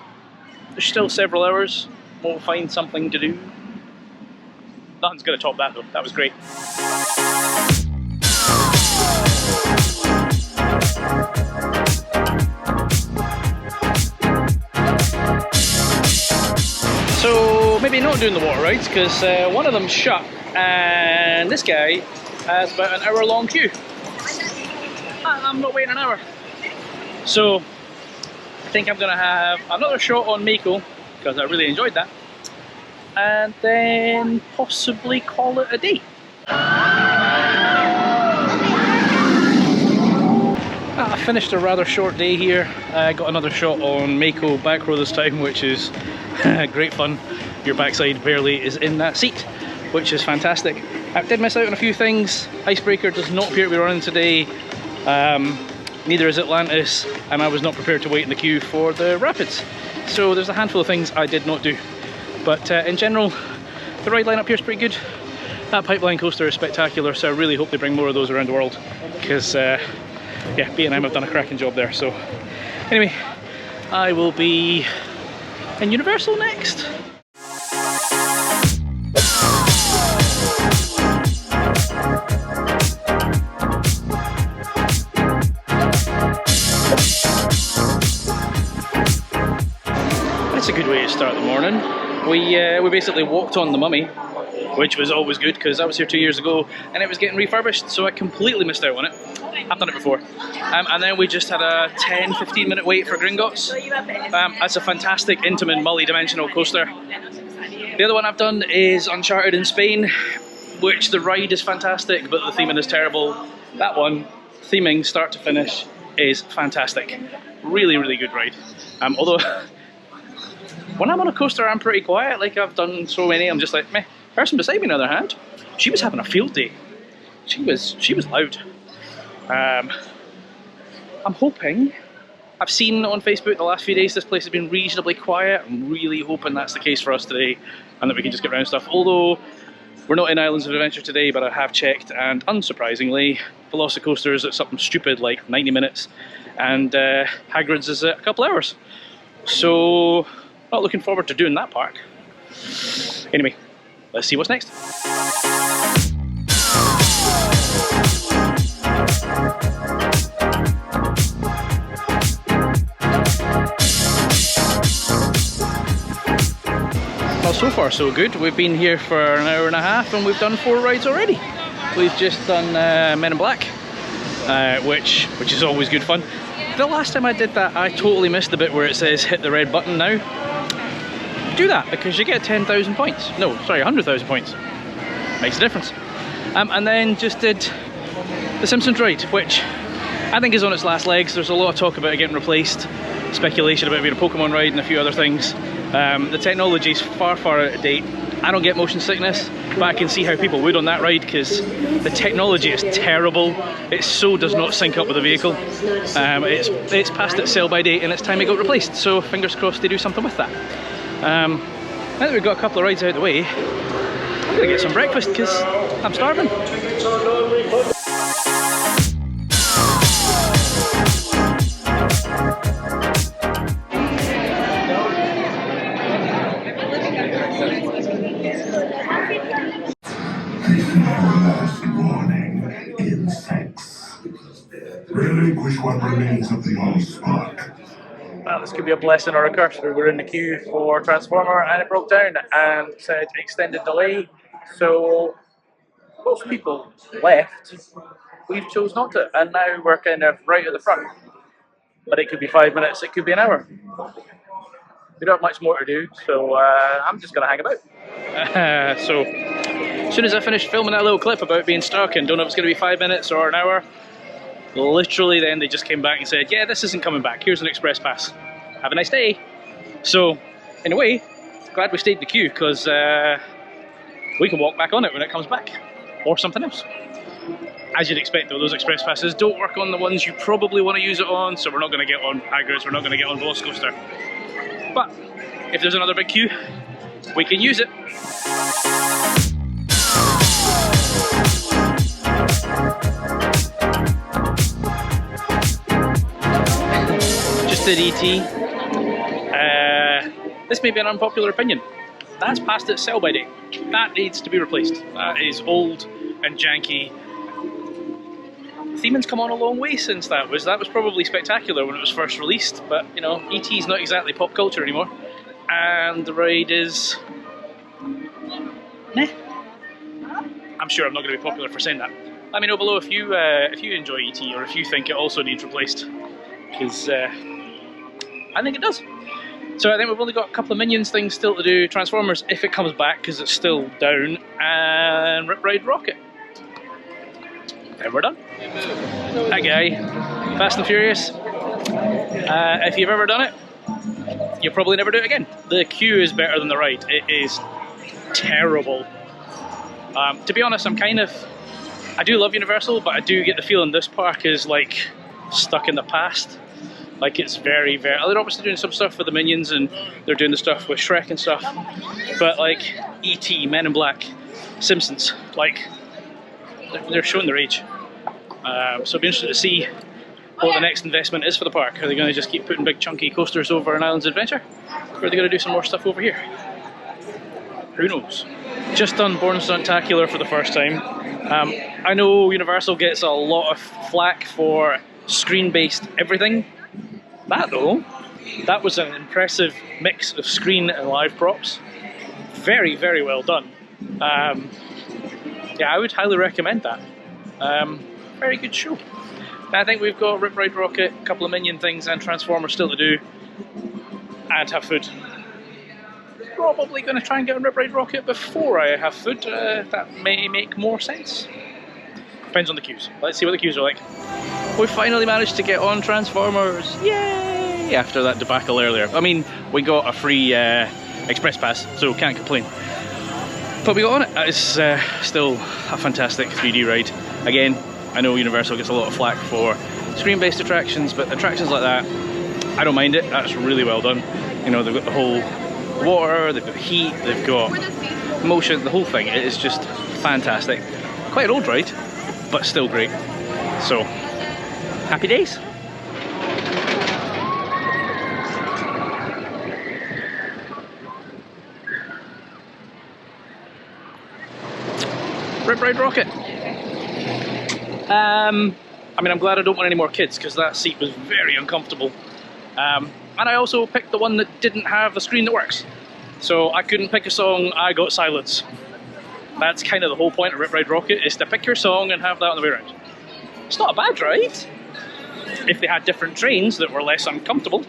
There's still several hours, we'll find something to do. Nothing's going to top that though, that was great. So maybe not doing the water rides, because one of them's shut and this guy has about an hour-long queue. I'm not waiting an hour. So I think I'm going to have another shot on Mako, because I really enjoyed that, and then possibly call it a day. I finished a rather short day here. I got another shot on Mako back row this time, which is great fun. Your backside barely is in that seat, which is fantastic. I did miss out on a few things. Icebreaker does not appear to be running today. Neither is Atlantis, and I was not prepared to wait in the queue for the Rapids. So there's a handful of things I did not do. But in general, the ride lineup here is pretty good. That pipeline coaster is spectacular, so I really hope they bring more of those around the world, because yeah, B&M have done a cracking job there. So anyway, I will be in Universal next. That's a good way to start the morning. We basically walked on the Mummy, which was always good because I was here 2 years ago and it was getting refurbished, so I completely missed out on it. I've done it before. And then we just had a 10-15 minute wait for Gringotts. That's a fantastic Intamin multi-dimensional coaster. The other one I've done is Uncharted in Spain, which the ride is fantastic, but the theming is terrible. That one, theming start to finish, is fantastic. Really, really good ride. Although, when I'm on a coaster, I'm pretty quiet. Like, I've done so many, I'm just like, meh. Person beside me, on the other hand, she was having a field day. She was loud. I'm hoping, I've seen on Facebook the last few days this place has been reasonably quiet. I'm really hoping that's the case for us today and that we can just get around stuff. Although, we're not in Islands of Adventure today, but I have checked, and unsurprisingly, VelociCoaster is at something stupid like 90 minutes, and Hagrid's is at a couple hours. So, not looking forward to doing that park. Anyway, let's see what's next. Well, so far so good. We've been here for an hour and a half and we've done 4 rides already. We've just done Men in Black, which is always good fun. The last time I did that, I totally missed the bit where it says hit the red button now. Do that because you get 10,000 points. No, sorry, 100,000 points. Makes a difference. And then just did the Simpsons ride, which I think is on its last legs. There's a lot of talk about it getting replaced, speculation about it being a Pokemon ride and a few other things. The technology is far, far out of date. I don't get motion sickness, but I can see how people would on that ride because the technology is terrible. It so does not sync up with the vehicle. It's past its sell-by date and it's time it got replaced. So fingers crossed they do something with that. Now that we've got a couple of rides out of the way, I'm gonna get some breakfast because I'm starving. Last warning, insects. Relinquish what remains of the Allspark. Well, this could be a blessing or a curse. We were in the queue for Transformer and it broke down and said extended delay. So most people left. We've chose not to, and now we're kind of right at the front. But it could be 5 minutes, it could be an hour. We don't have much more to do, so I'm just going to hang about. So, as soon as I finished filming that little clip about being stuck and don't know if it's going to be 5 minutes or an hour, literally then they just came back and said, yeah, this isn't coming back, here's an express pass. Have a nice day. So, in a way, glad we stayed in the queue, because we can walk back on it when it comes back. Or something else. As you'd expect though, those express passes don't work on the ones you probably want to use it on, so we're not going to get on Hagrid's, we're not going to get on VelociCoaster. But, if there's another big queue, we can use it. Just did ET. This may be an unpopular opinion. That's past its sell by date. That needs to be replaced. That is old and janky. Theming's come on a long way since that was probably spectacular when it was first released, but you know, ET's not exactly pop culture anymore, and the ride is meh. I'm sure I'm not going to be popular for saying that. Let me know below if you enjoy ET or if you think it also needs replaced, because I think it does. So I think we've only got a couple of Minions things still to do. Transformers, if it comes back, because it's still down, and Rip Ride Rocket. And we're done. That guy, Fast and Furious. If you've ever done it, you'll probably never do it again. The queue is better than the ride. It is terrible. To be honest, I do love Universal, but I do get the feeling this park is like stuck in the past. Like it's very, very... They're obviously doing some stuff with the Minions and they're doing the stuff with Shrek and stuff. But like E.T., Men in Black, Simpsons, like they're showing their age. So it'll be interesting to see what the next investment is for the park. Are they going to just keep putting big chunky coasters over an Islands Adventure? Or are they going to do some more stuff over here? Who knows? Just done Born Stuntacular for the first time. I know Universal gets a lot of flack for screen-based everything. That though, that was an impressive mix of screen and live props. Very, very well done. Yeah, I would highly recommend that. Very good show. I think we've got Rip Ride Rocket, a couple of Minion things and Transformers still to do. And have food. Probably going to try and get on Rip Ride Rocket before I have food. That may make more sense. Depends on the queues. Let's see what the queues are like. We finally managed to get on Transformers. Yay! After that debacle earlier. I mean, we got a free express pass, so can't complain. But we got on it. That is still a fantastic 3D ride. Again, I know Universal gets a lot of flack for screen-based attractions, but attractions like that, I don't mind it. That's really well done. You know, they've got the whole water, they've got heat, they've got motion, the whole thing. It is just fantastic. Quite an old ride, but still great. So, happy days. Rip Ride Rocket. I mean, I'm glad I don't want any more kids because that seat was very uncomfortable. And I also picked the one that didn't have a screen that works. So I couldn't pick a song, I got silence. That's kind of the whole point of Rip Ride Rocket, is to pick your song and have that on the way around. It's not a bad ride, if they had different trains that were less uncomfortable.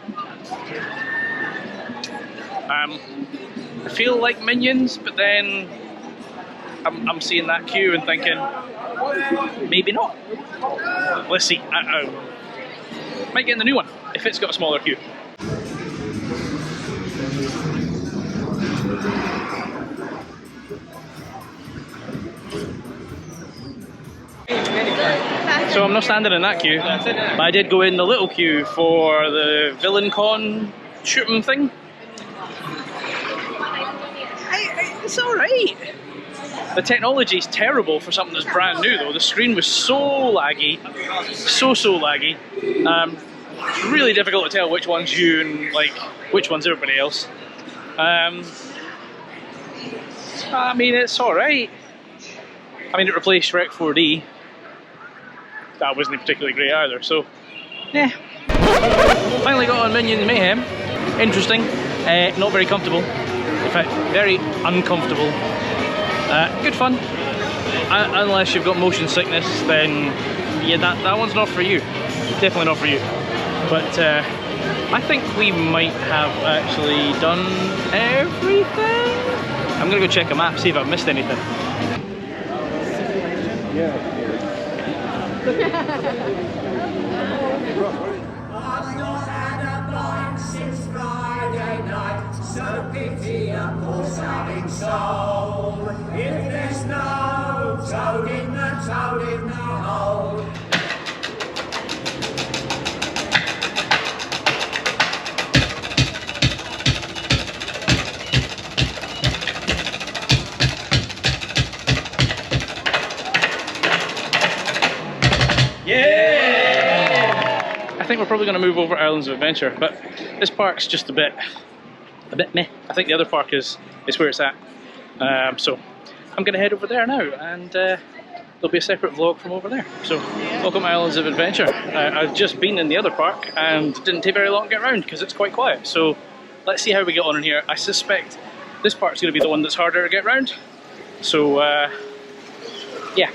I feel like Minions, but then I'm seeing that queue and thinking, maybe not. Let's see. Might get in the new one if it's got a smaller queue. So I'm not standing in that queue, but I did go in the little queue for the Villain Con shooting thing. It's alright. The technology's terrible for something that's brand new though. The screen was so laggy, so laggy. It's really difficult to tell which one's you and like which one's everybody else. I mean, it's alright. I mean, it replaced Rec 4D. That wasn't particularly great either, so yeah. Finally got on Minions Mayhem. Interesting, not very comfortable. In fact, very uncomfortable. Good fun. Unless you've got motion sickness, then yeah, that one's not for you. Definitely not for you. But I think we might have actually done everything. I'm gonna go check a map, see if I've missed anything. I've not had a bite since Friday night, so pity a poor starving soul. If there's no toad in the hole. I think we're probably going to move over Islands of Adventure, but this park's just a bit meh. I think the other park is where it's at. So I'm going to head over there now, and there'll be a separate vlog from over there. So welcome to Islands of Adventure. I've just been in the other park and it didn't take very long to get around because it's quite quiet. So let's see how we get on in here. I suspect this part's going to be the one that's harder to get around. So yeah,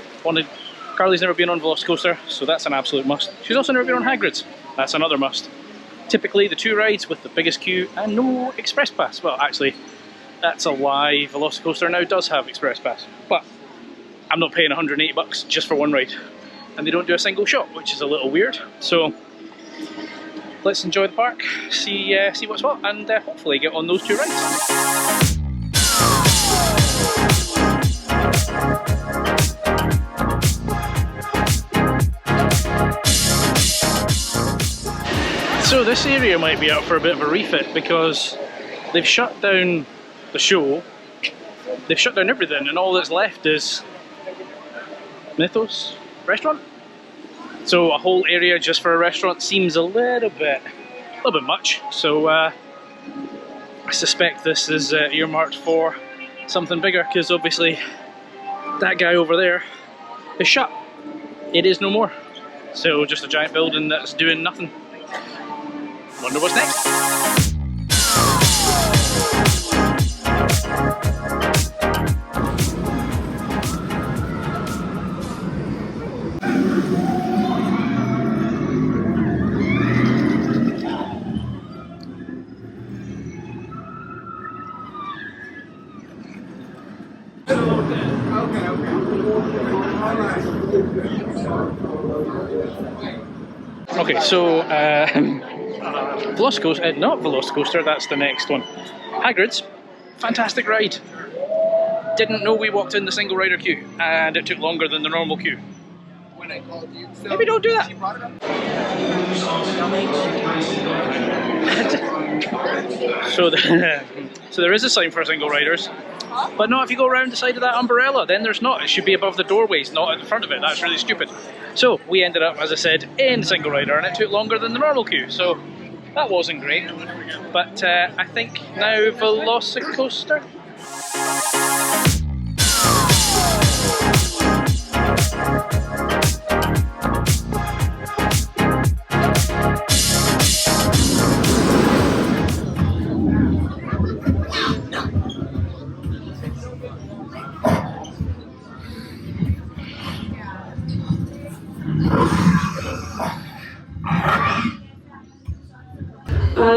Carly's never been on VelociCoaster, so that's an absolute must. She's also never been on Hagrid's. That's another must. Typically the two rides with the biggest queue and no express pass. Well, actually, that's a lie. VelociCoaster now does have express pass, but I'm not paying 180 bucks just for one ride. And they don't do a single shot, which is a little weird. So let's enjoy the park, see what's what, and hopefully get on those two rides. So this area might be up for a bit of a refit because they've shut down the show, they've shut down everything, and all that's left is Mythos restaurant. So a whole area just for a restaurant seems a little bit much. So I suspect this is earmarked for something bigger, because obviously that guy over there is shut. It is no more. So just a giant building that's doing nothing. Wonder what's next. Okay, so VelociCoaster, not VelociCoaster, that's the next one. Hagrid's, fantastic ride. Didn't know we walked in the single rider queue, and it took longer than the normal queue. When I called you, maybe don't do that. So there is a sign for single riders, but not if you go around the side of that umbrella. Then there's not. It should be above the doorways, not at the front of it. That's really stupid. So we ended up, as I said, in single rider, and it took longer than the normal queue. So that wasn't great. But I think now VelociCoaster.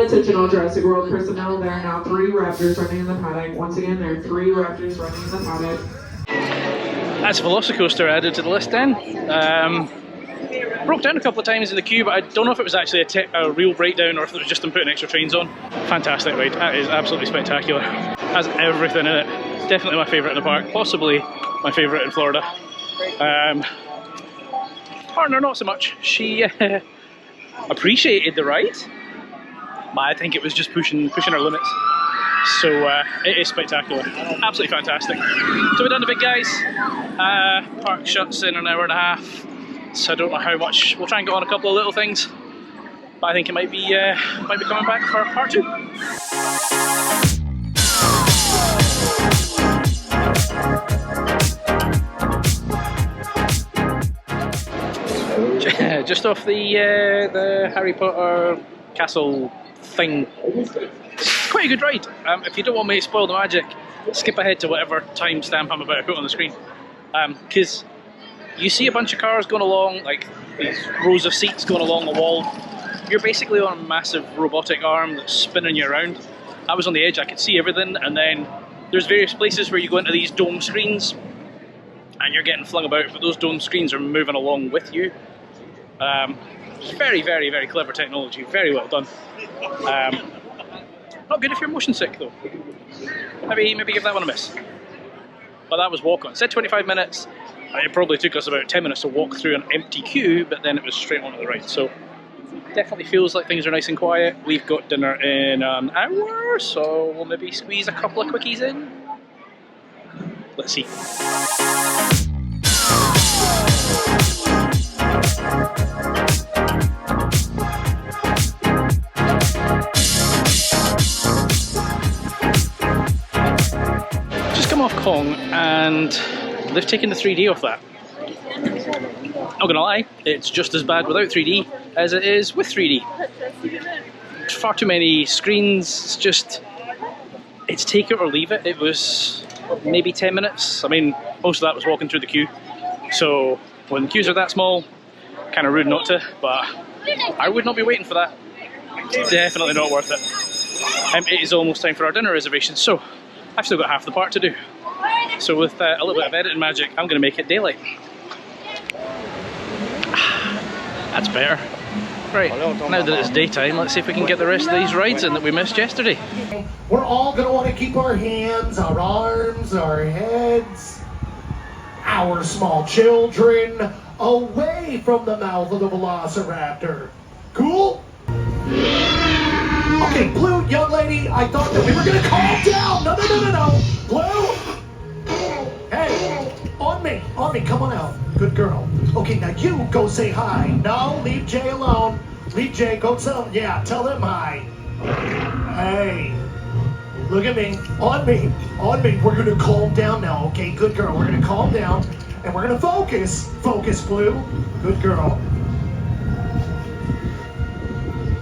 Attention all Jurassic World personnel, there are now 3 raptors running in the paddock. Once again, there are 3 raptors running in the paddock. That's VelociCoaster added to the list then. Broke down a couple of times in the queue, but I don't know if it was actually a real breakdown or if it was just them putting extra trains on. Fantastic ride, that is absolutely spectacular. Has everything in it. Definitely my favourite in the park, possibly my favourite in Florida. Partner not so much. She appreciated the ride, but I think it was just pushing our limits. So it is spectacular, absolutely fantastic. So we're done the big guys. Park shuts in an hour and a half, so I don't know how much. We'll try and get on a couple of little things, but I think it might be coming back for part 2. just off the Harry Potter castle thing. It's quite a good ride. If you don't want me to spoil the magic, skip ahead to whatever timestamp I'm about to put on the screen. Because you see a bunch of cars going along, like these rows of seats going along the wall. You're basically on a massive robotic arm that's spinning you around. I was on the edge, I could see everything, and then there's various places where you go into these dome screens and you're getting flung about, but those dome screens are moving along with you. Very, very, very clever technology, very well done. Not good if you're motion sick though. Maybe give that one a miss. But that was walk on. It said 25 minutes. It probably took us about 10 minutes to walk through an empty queue, but then it was straight on to the right. So definitely feels like things are nice and quiet. We've got dinner in an hour, so we'll maybe squeeze a couple of quickies in. Let's see. Just come off Kong and they've taken the 3D off that. Not gonna lie, it's just as bad without 3D as it is with 3D. Far too many screens, it's take it or leave it. It was maybe 10 minutes. I mean, most of that was walking through the queue. So when the queues are that small, kind of rude not to, but I would not be waiting for that. Definitely not worth it. It is almost time for our dinner reservation, so I've still got half the part to do. So with a little bit of editing magic, I'm going to make it daylight. That's better. Right, now that it's daytime, let's see if we can get the rest of these rides in that we missed yesterday. We're all going to want to keep our hands, our arms, our heads, our small children away from the mouth of the Velociraptor. Cool? Okay, Blue, young lady, I thought that we were going to calm down. No. Blue? Hey, on me, come on out. Good girl. Okay, now you go say hi. No, leave Jay alone. Leave Jay, go tell him. Yeah, tell him hi. Hey, look at me. On me. We're gonna calm down now, okay? Good girl. We're gonna calm down and we're gonna focus. Focus, Blue. Good girl.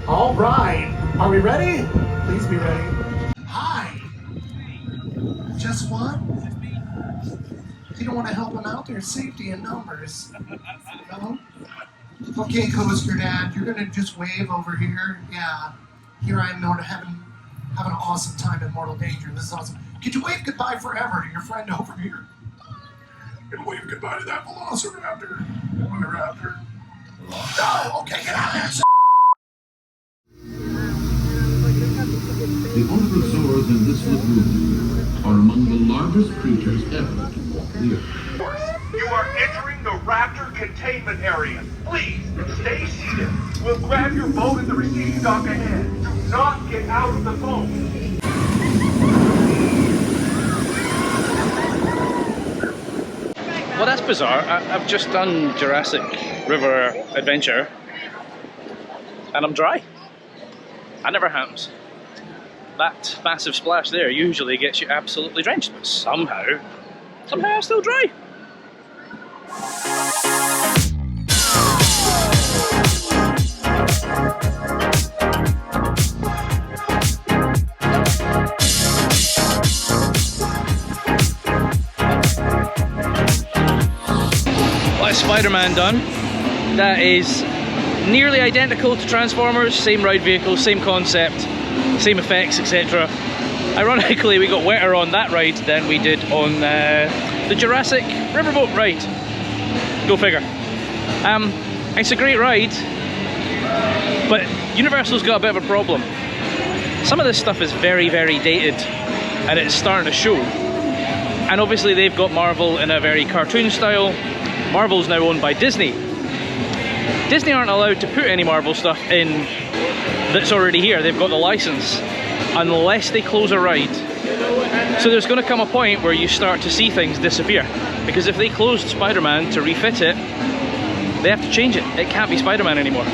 All right. Are we ready? Please be ready. Hi. Just what? You don't want to help them out, there's safety in numbers. No? Okay, Coaster Dad, you're gonna just wave over here. Yeah. Here I am having an awesome time in mortal danger. This is awesome. Could you wave goodbye forever to your friend over here? And wave goodbye to that Velociraptor. Raptor. No, okay, get out of there. The ornithosaurs in this lagoon are among the largest creatures ever to walk the earth. You are entering the Raptor containment area. Please, stay seated. We'll grab your boat at the receiving dock ahead. Do not get out of the boat. Well, that's bizarre. I've just done Jurassic River Adventure and I'm dry. That never happens. That massive splash there usually gets you absolutely drenched, but somehow I'm still dry. Well, that's Spider-Man done. That is nearly identical to Transformers, same ride vehicle, same concept, same effects, etc. Ironically, we got wetter on that ride than we did on the Jurassic Riverboat ride. Go figure. It's a great ride, but Universal's got a bit of a problem. Some of this stuff is very, very dated, and it's starting to show. And obviously they've got Marvel in a very cartoon style. Marvel's now owned by Disney. Disney aren't allowed to put any Marvel stuff in that's already here. They've got the license, unless they close a ride. So there's going to come a point where you start to see things disappear, because if they closed Spider-Man to refit it, they have to change it. It can't be Spider-Man anymore.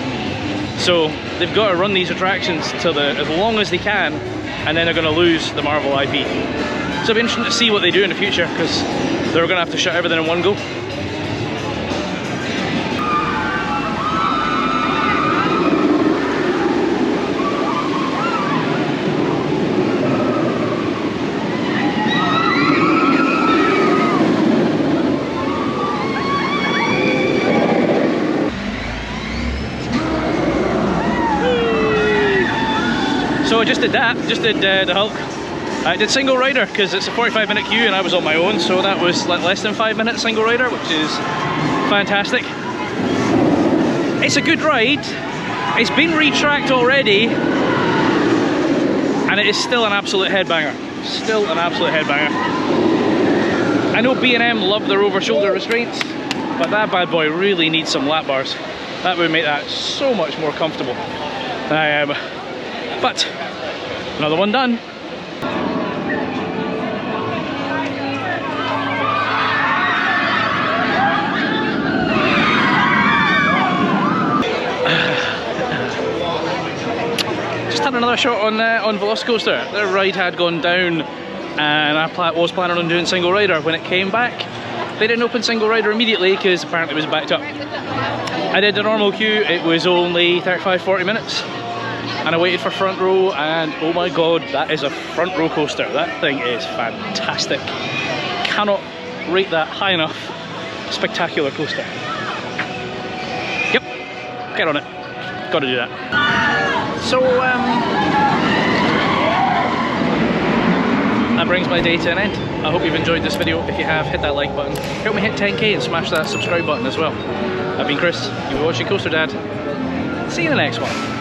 So they've got to run these attractions till as long as they can, and then they're going to lose the Marvel IP. So it'll be interesting to see what they do in the future, because they're going to have to shut everything in one go. I just did that, just did the Hulk. I did single rider because it's a 45-minute queue and I was on my own, so that was like less than 5 minutes single rider, which is fantastic. It's a good ride. It's been retracked already, and it is still an absolute headbanger. Still an absolute headbanger. I know B&M love their over-shoulder restraints, but that bad boy really needs some lap bars. That would make that so much more comfortable than I am. But another one done. Just had another shot on VelociCoaster. Their ride had gone down, and I was planning on doing single rider. When it came back, they didn't open single rider immediately because apparently it was backed up. I did the normal queue. It was only 35-40 minutes, and I waited for front row, and oh my god, that is a front row coaster. That thing is fantastic. Cannot rate that high enough. Spectacular coaster. Yep, get on it. Got to do that. So that brings my day to an end. I hope you've enjoyed this video. If you have, hit that like button. Help me hit 10k and smash that subscribe button as well. I've been Chris. You've been watching Coaster Dad. See you in the next one.